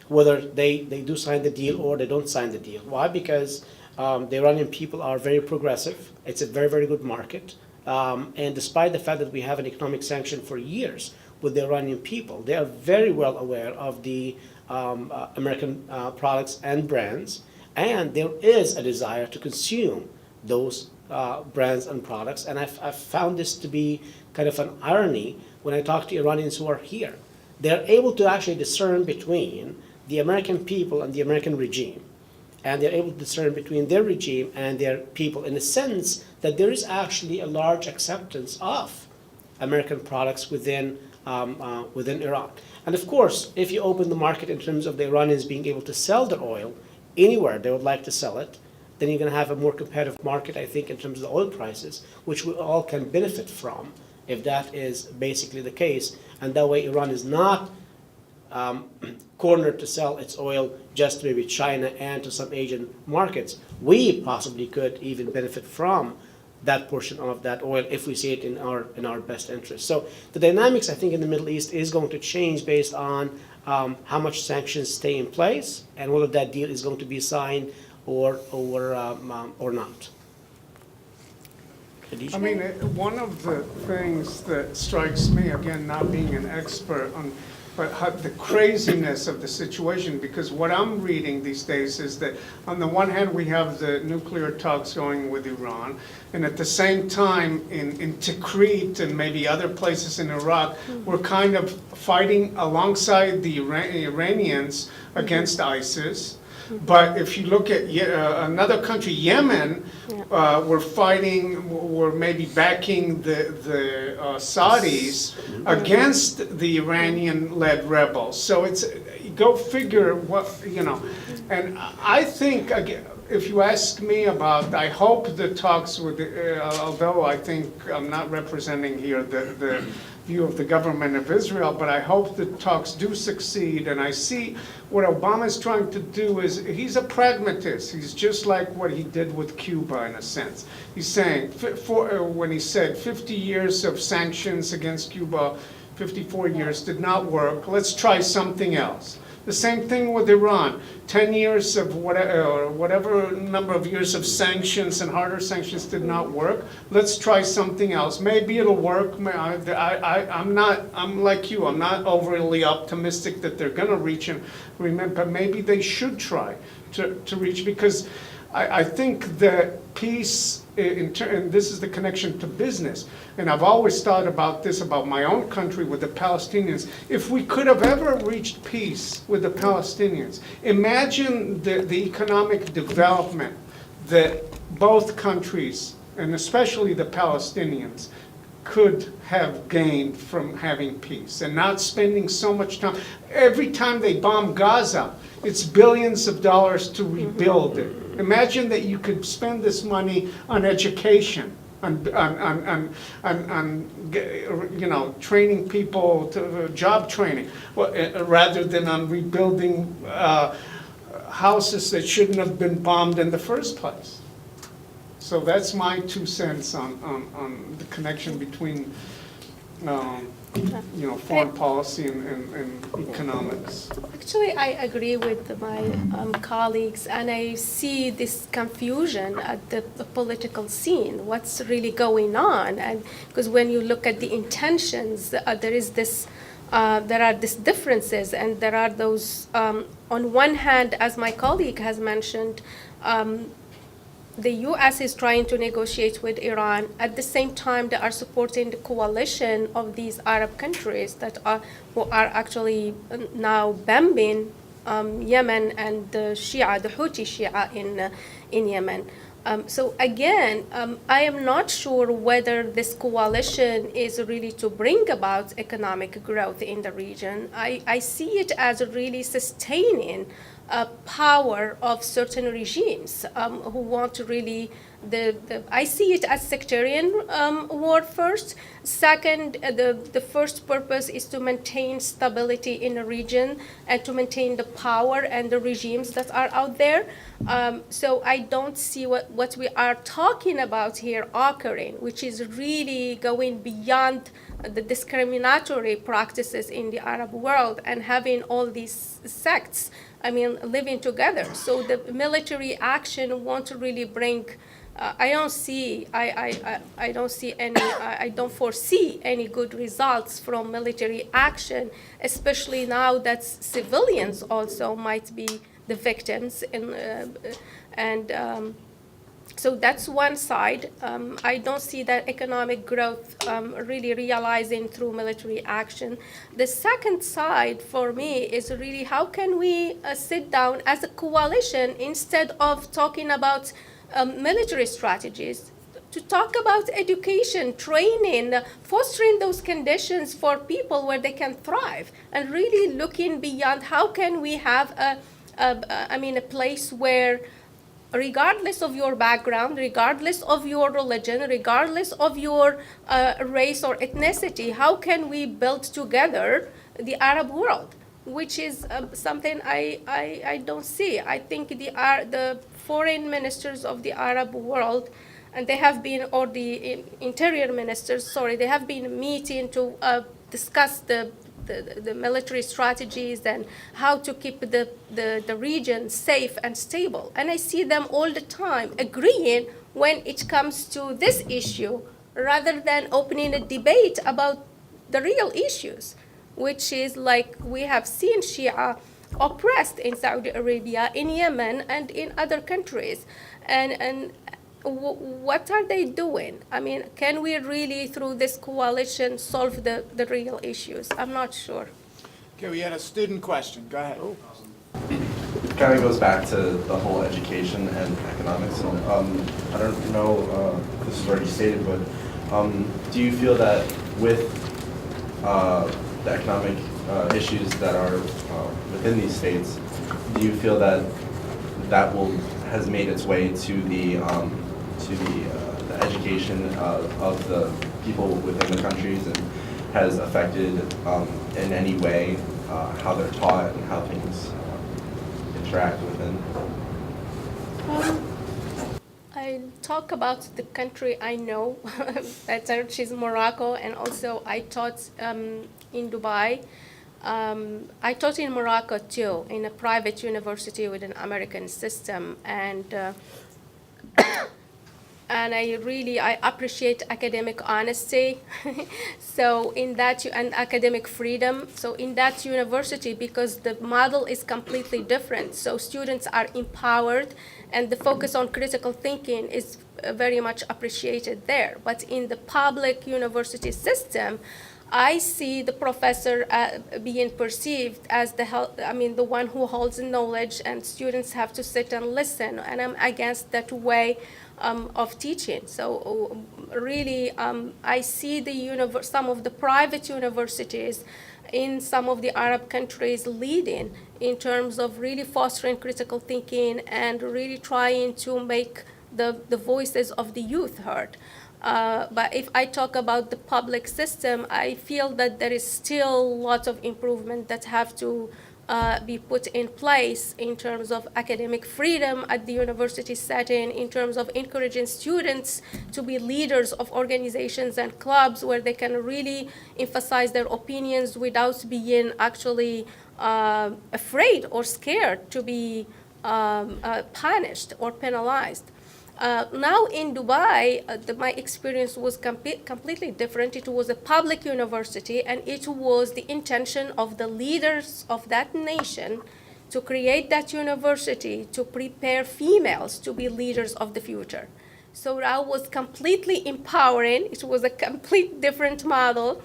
Speaker 3: Whether they do sign the deal or they don't sign the deal. Why? Because the Iranian people are very progressive. It's a very, very good market. And despite the fact that we have an economic sanction for years with the Iranian people, they are very well aware of the American products and brands. And there is a desire to consume those brands and products. And I've found this to be kind of an irony when I talk to Iranians who are here. They're able to actually discern between the American people and the American regime. And they're able to discern between their regime and their people in the sense that there is actually a large acceptance of American products within Iran. And of course, if you open the market in terms of the Iranians being able to sell their oil anywhere they would like to sell it, then you're going to have a more competitive market, I think, in terms of the oil prices, which we all can benefit from if that is basically the case. And that way Iran is not cornered to sell its oil just to maybe China and to some Asian markets. We possibly could even benefit from that portion of that oil if we see it in our best interest. So the dynamics, I think, in the Middle East is going to change based on how much sanctions stay in place and whether that deal is going to be signed or not. Khadija?
Speaker 4: I mean, one of the things that strikes me, again, not being an expert on, but the craziness of the situation, because what I'm reading these days is that on the one hand we have the nuclear talks going with Iran, and at the same time in Tikrit and maybe other places in Iraq, we're kind of fighting alongside the Iranians against ISIS. But if you look at another country, Yemen, we're maybe backing the Saudis against the Iranian-led rebels. So it's, go figure what, and I think, again, if you ask me about, I hope the talks with, although I think I'm not representing here the view of the government of Israel, but I hope the talks do succeed. And I see what Obama is trying to do is, he's a pragmatist. He's just like what he did with Cuba in a sense. He's saying, when he said 50 years of sanctions against Cuba, 54 years did not work, let's try something else. The same thing with Iran. 10 years of whatever number of years of sanctions and harder sanctions did not work. Let's try something else. Maybe it'll work. I'm like you. I'm not overly optimistic that they're going to reach an agreement, but maybe they should try to reach, because I think that peace, and this is the connection to business, and I've always thought about this, about my own country with the Palestinians. If we could have ever reached peace with the Palestinians, imagine the economic development that both countries, and especially the Palestinians, could have gained from having peace and not spending so much time. Every time they bomb Gaza, it's billions of dollars to rebuild it. Imagine that you could spend this money on education, on training people, to job training, rather than on rebuilding houses that shouldn't have been bombed in the first place. So that's my 2 cents on the connection between, foreign policy and economics.
Speaker 2: Actually, I agree with my colleagues, and I see this confusion at the political scene. What's really going on? And because when you look at the intentions, there are these differences, and there are those. On one hand, as my colleague has mentioned, the U.S. is trying to negotiate with Iran. At the same time, they are supporting the coalition of these Arab countries who are actually now bombing Yemen and the Houthi Shia in Yemen. So again, I am not sure whether this coalition is really to bring about economic growth in the region. I see it as really sustaining power of certain regimes who want to really, I see it as sectarian war first. Second, the first purpose is to maintain stability in the region and to maintain the power and the regimes that are out there. So I don't see what we are talking about here occurring, which is really going beyond the discriminatory practices in the Arab world and having all these sects, living together. So the military action won't really bring. I don't foresee any good results from military action, especially now that civilians also might be the victims, so that's one side. I don't see that economic growth really realizing through military action. The second side for me is really how can we sit down as a coalition instead of talking about military strategies, to talk about education, training, fostering those conditions for people where they can thrive, and really looking beyond how can we have a place where, regardless of your background, regardless of your religion, regardless of your race or ethnicity, how can we build together the Arab world, which is something I don't see. I think the foreign ministers of the Arab world, and they have been, or the interior ministers, sorry, they have been meeting to discuss the military strategies and how to keep the region safe and stable. And I see them all the time agreeing when it comes to this issue, rather than opening a debate about the real issues, which is like we have seen Shia oppressed in Saudi Arabia, in Yemen, and in other countries. And what are they doing? Can we really, through this coalition, solve the real issues? I'm not sure.
Speaker 1: Okay, we had a student question. Go ahead.
Speaker 7: It kind of goes back to the whole education and economics. And I don't know if this is already stated, but do you feel that with the economic issues that are within these states, do you feel that has made its way to the education of the people within the countries, and has affected in any way how they're taught and how things interact within?
Speaker 2: I talk about the country I know better, which is Morocco, and also I taught in Dubai. I taught in Morocco too, in a private university with an American system, and I appreciate academic honesty. So in that, and academic freedom. So in that university, because the model is completely different. So students are empowered, and the focus on critical thinking is very much appreciated there. But in the public university system, I see the professor being perceived as the one who holds the knowledge, and students have to sit and listen. And I'm against that way of teaching. So really, I see some of the private universities in some of the Arab countries leading in terms of really fostering critical thinking and really trying to make the voices of the youth heard. But if I talk about the public system, I feel that there is still lots of improvement that have to be put in place in terms of academic freedom at the university setting, in terms of encouraging students to be leaders of organizations and clubs where they can really emphasize their opinions without being actually afraid or scared to be punished or penalized. Now in Dubai, my experience was completely different. It was a public university, and it was the intention of the leaders of that nation to create that university to prepare females to be leaders of the future. So that was completely empowering. It was a complete different model.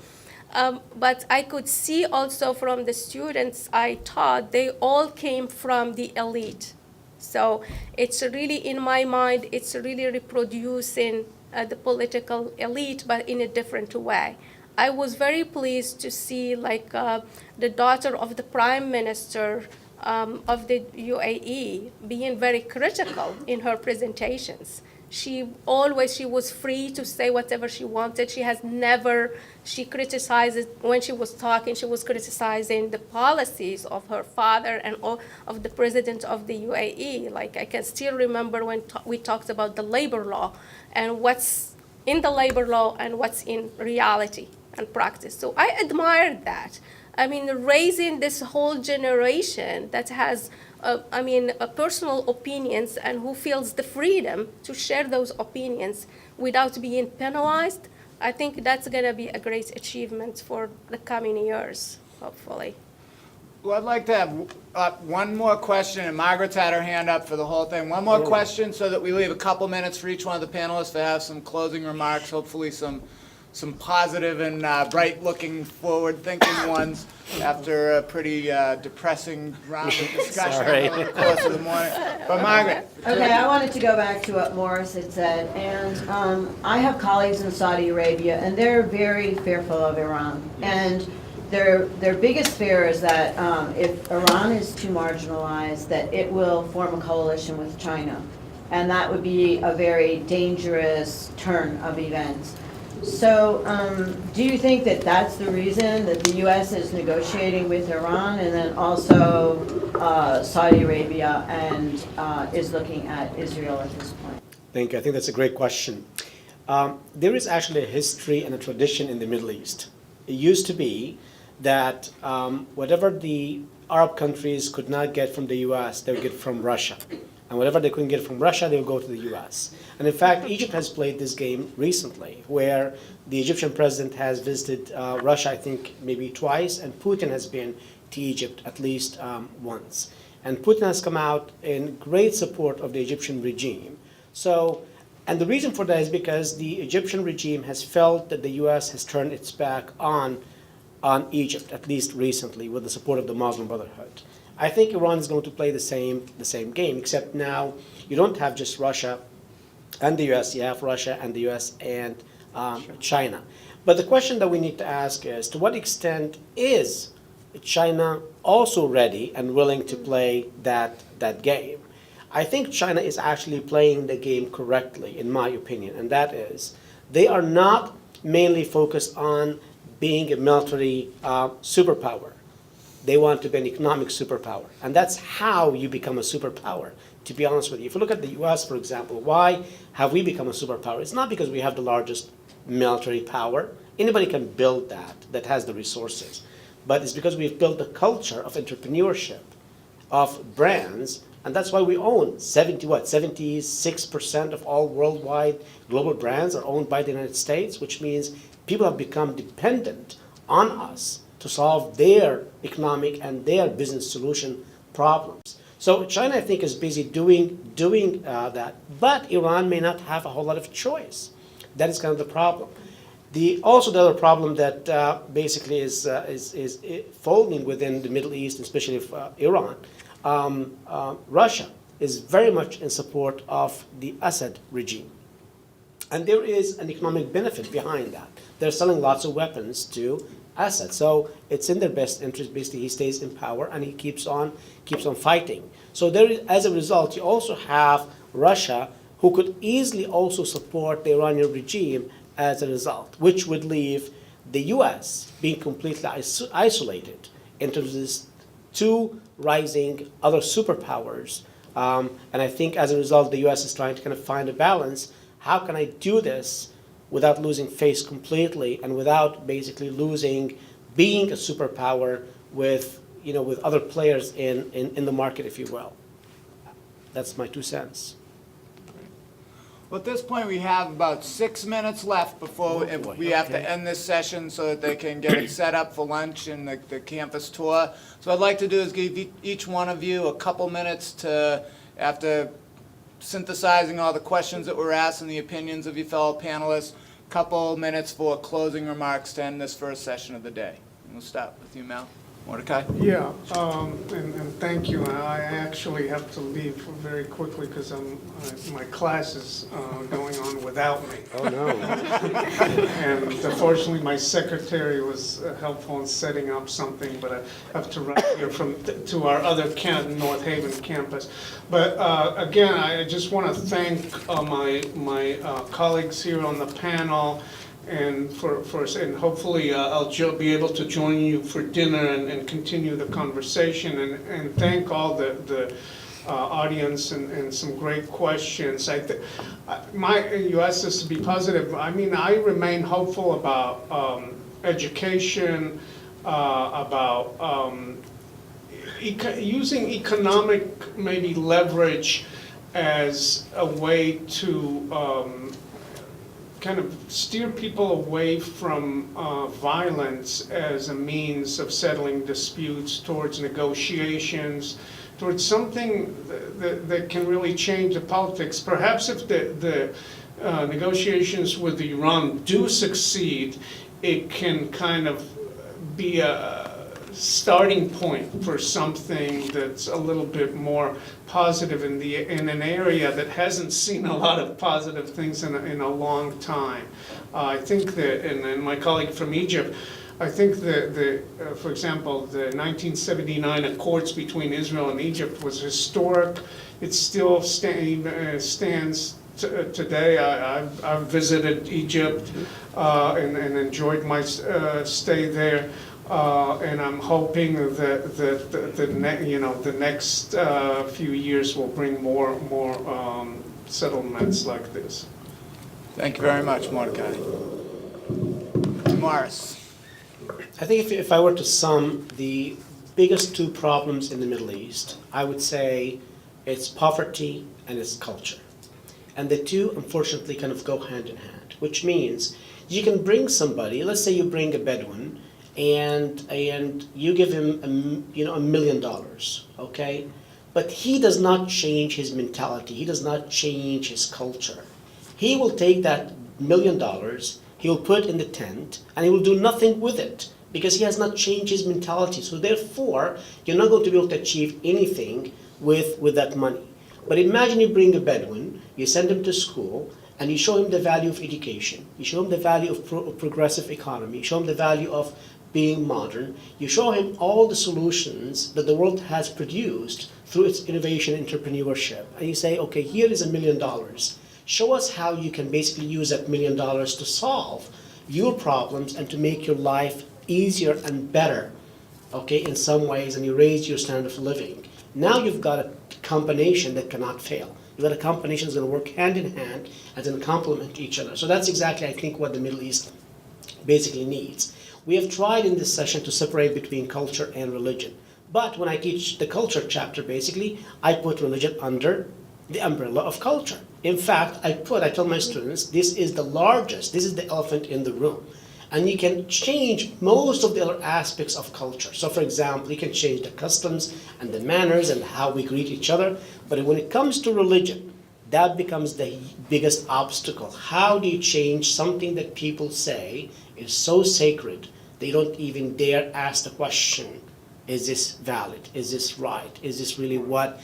Speaker 2: But I could see also from the students I taught, they all came from the elite. So it's really, in my mind, it's really reproducing the political elite, but in a different way. I was very pleased to see the daughter of the prime minister of the UAE being very critical in her presentations. She was free to say whatever she wanted. She criticized, when she was talking, she was criticizing the policies of her father and of the president of the UAE. Like, I can still remember when we talked about the labor law and what's in the labor law and what's in reality and practice. So I admired that. I mean, raising this whole generation that has personal opinions and who feels the freedom to share those opinions without being penalized, I think that's going to be a great achievement for the coming years, hopefully.
Speaker 1: Well, I'd like to have one more question, and Margaret's had her hand up for the whole thing. One more question so that we leave a couple minutes for each one of the panelists to have some closing remarks, hopefully some positive and bright-looking, forward-thinking ones after a pretty depressing round of discussion over the course of the morning. But Margaret.
Speaker 11: Okay, I wanted to go back to what Morris had said, and I have colleagues in Saudi Arabia, and they're very fearful of Iran. And their biggest fear is that if Iran is too marginalized, that it will form a coalition with China. And that would be a very dangerous turn of events. So do you think that that's the reason that the U.S. is negotiating with Iran, and then also Saudi Arabia and is looking at Israel at this point?
Speaker 3: Thank you. I think that's a great question. There is actually a history and a tradition in the Middle East. It used to be that whatever the Arab countries could not get from the U.S., they would get from Russia. And whatever they couldn't get from Russia, they would go to the U.S. And in fact, Egypt has played this game recently, where the Egyptian president has visited Russia, I think, maybe twice, and Putin has been to Egypt at least once. And Putin has come out in great support of the Egyptian regime. And the reason for that is because the Egyptian regime has felt that the U.S. has turned its back on Egypt, at least recently, with the support of the Muslim Brotherhood. I think Iran is going to play the same game, except now you don't have just Russia and the U.S., you have Russia and the U.S. and China. But the question that we need to ask is, to what extent is China also ready and willing to play that game? I think China is actually playing the game correctly, in my opinion, and that is, they are not mainly focused on being a military superpower. They want to be an economic superpower. And that's how you become a superpower, to be honest with you. If you look at the US, for example, why have we become a superpower? It's not because we have the largest military power. Anybody can build that has the resources. But it's because we've built a culture of entrepreneurship, of brands, and that's why we own 76% of all worldwide global brands are owned by the United States, which means people have become dependent on us to solve their economic and their business solution problems. So China, I think, is busy doing that, but Iran may not have a whole lot of choice. That is kind of the problem. Also, the other problem that basically is folding within the Middle East, especially Iran, Russia is very much in support of the Assad regime. And there is an economic benefit behind that. They're selling lots of weapons to Assad. So it's in their best interest. Basically, he stays in power and he keeps on fighting. So as a result, you also have Russia, who could easily also support the Iranian regime as a result, which would leave the U.S. being completely isolated in terms of this two rising other superpowers. And I think as a result, the US is trying to kind of find a balance. How can I do this without losing face completely and without basically losing being a superpower with, with other players in the market, if you will. That's my 2 cents.
Speaker 1: Well, at this point, we have about 6 minutes left before we have to end this session so that they can get it set up for lunch and the campus tour. So what I'd like to do is give each one of you a couple minutes to, after synthesizing all the questions that were asked and the opinions of your fellow panelists, couple minutes for closing remarks to end this first session of the day. And we'll start with you, Mel. Mordechai?
Speaker 4: Yeah, and thank you. I actually have to leave very quickly because my class is going on without me.
Speaker 3: Oh, no.
Speaker 4: And unfortunately, my secretary was helpful in setting up something, but I have to run here to our other North Haven campus. But again, I just want to thank my colleagues here on the panel, and and hopefully I'll be able to join you for dinner and continue the conversation, and thank all the audience and some great questions. You asked us to be positive. I mean, I remain hopeful about education, about using economic maybe leverage as a way to kind of steer people away from violence as a means of settling disputes, towards negotiations, towards something that can really change the politics. Perhaps if the negotiations with Iran do succeed, it can kind of be a starting point for something that's a little bit more positive in an area that hasn't seen a lot of positive things in a long time. I think that, and my colleague from Egypt, I think that, for example, the 1979 Accords between Israel and Egypt was historic. It still stands today. I've visited Egypt and enjoyed my stay there. And I'm hoping that the next few years will bring more settlements like this.
Speaker 1: Thank you very much, Mordechai. Morris.
Speaker 3: I think if I were to sum the biggest two problems in the Middle East, I would say it's poverty and it's culture. And the two, unfortunately, kind of go hand in hand, which means you can bring somebody, let's say you bring a Bedouin, and you give him $1 million, okay? But he does not change his mentality. He does not change his culture. He will take that $1 million, he will put it in the tent, and he will do nothing with it because he has not changed his mentality. So therefore, you're not going to be able to achieve anything with that money. But imagine you bring a Bedouin, you send him to school, and you show him the value of education. You show him the value of progressive economy. You show him the value of being modern. You show him all the solutions that the world has produced through its innovation and entrepreneurship. And you say, okay, here is $1 million. Show us how you can basically use that $1 million to solve your problems and to make your life easier and better, okay, in some ways, and you raise your standard of living. Now you've got a combination that cannot fail. You've got a combination that's going to work hand in hand and then complement each other. So that's exactly, I think, what the Middle East basically needs. We have tried in this session to separate between culture and religion. But when I teach the culture chapter, basically, I put religion under the umbrella of culture. In fact, I tell my students, this is the largest, this is the elephant in the room. And you can change most of the other aspects of culture. So for example, you can change the customs and the manners and how we greet each other. But when it comes to religion, that becomes the biggest obstacle. How do you change something that people say is so sacred, they don't even dare ask the question, is this valid? Is this right? Is this really what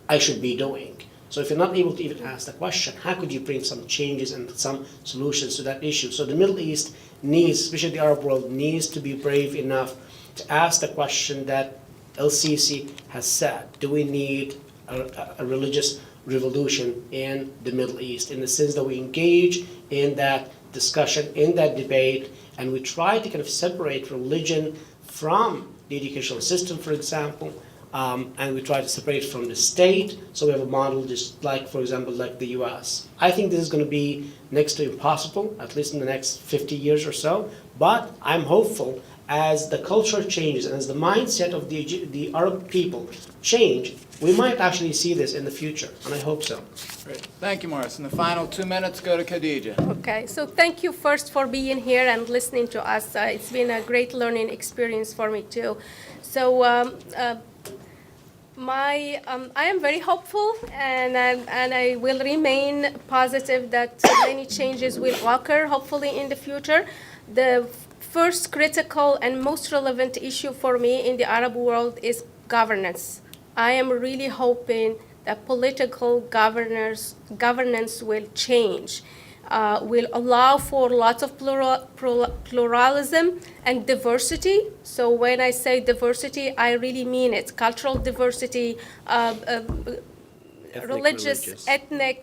Speaker 3: I should be doing? So if you're not able to even ask the question, how could you bring some changes and some solutions to that issue? So the Middle East needs, especially the Arab world, needs to be brave enough to ask the question that El-Sisi has said. Do we need a religious revolution in the Middle East? In the sense that we engage in that discussion, in that debate, and we try to kind of separate religion from the educational system, for example, and we try to separate from the state, so we have a model just like, for example, like the US. I think this is going to be next to impossible, at least in the next 50 years or so, but I'm hopeful as the culture changes and as the mindset of the Arab people change, we might actually see this in the future, and I hope so.
Speaker 1: Great. Thank you, Morris. In the final 2 minutes, go to Khadija.
Speaker 2: Okay, so thank you first for being here and listening to us. It's been a great learning experience for me too. So I am very hopeful, and I will remain positive that many changes will occur, hopefully, in the future. The first critical and most relevant issue for me in the Arab world is governance. I am really hoping that political governance will change, will allow for lots of pluralism and diversity. So when I say diversity, I really mean it. Cultural diversity, religious, ethnic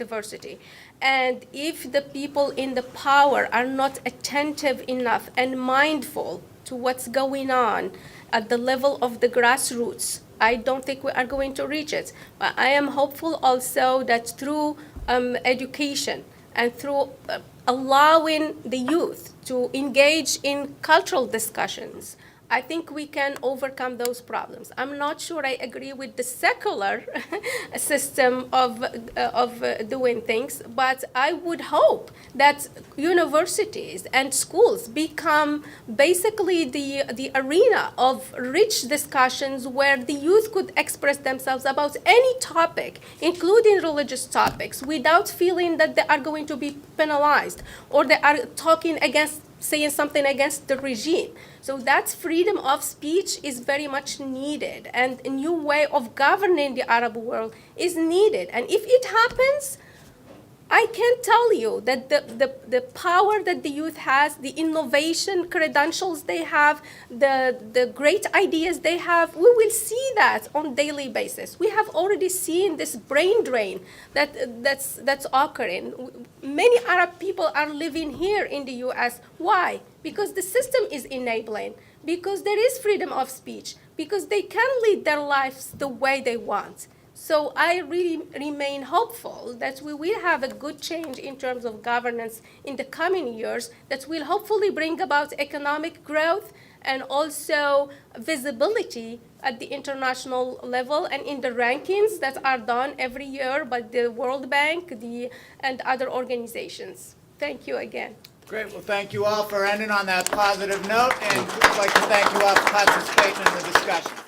Speaker 2: diversity. And if the people in the power are not attentive enough and mindful to what's going on at the level of the grassroots, I don't think we are going to reach it. But I am hopeful also that through education and through allowing the youth to engage in cultural discussions, I think we can overcome those problems. I'm not sure I agree with the secular system of doing things, but I would hope that universities and schools become basically the arena of rich discussions where the youth could express themselves about any topic, including religious topics, without feeling that they are going to be penalized or they are saying something against the regime. So that freedom of speech is very much needed, and a new way of governing the Arab world is needed. And if it happens, I can tell you that the power that the youth has, the innovation credentials they have, the great ideas they have, we will see that on a daily basis. We have already seen this brain drain that's occurring. Many Arab people are living here in the US. Why? Because the system is enabling, because there is freedom of speech, because they can lead their lives the way they want. So I really remain hopeful that we will have a good change in terms of governance in the coming years that will hopefully bring about economic growth and also visibility at the international level and in the rankings that are done every year by the World Bank and other organizations. Thank you again.
Speaker 1: Great. Well, thank you all for ending on that positive note, and I'd like to thank you all for participating in the discussion.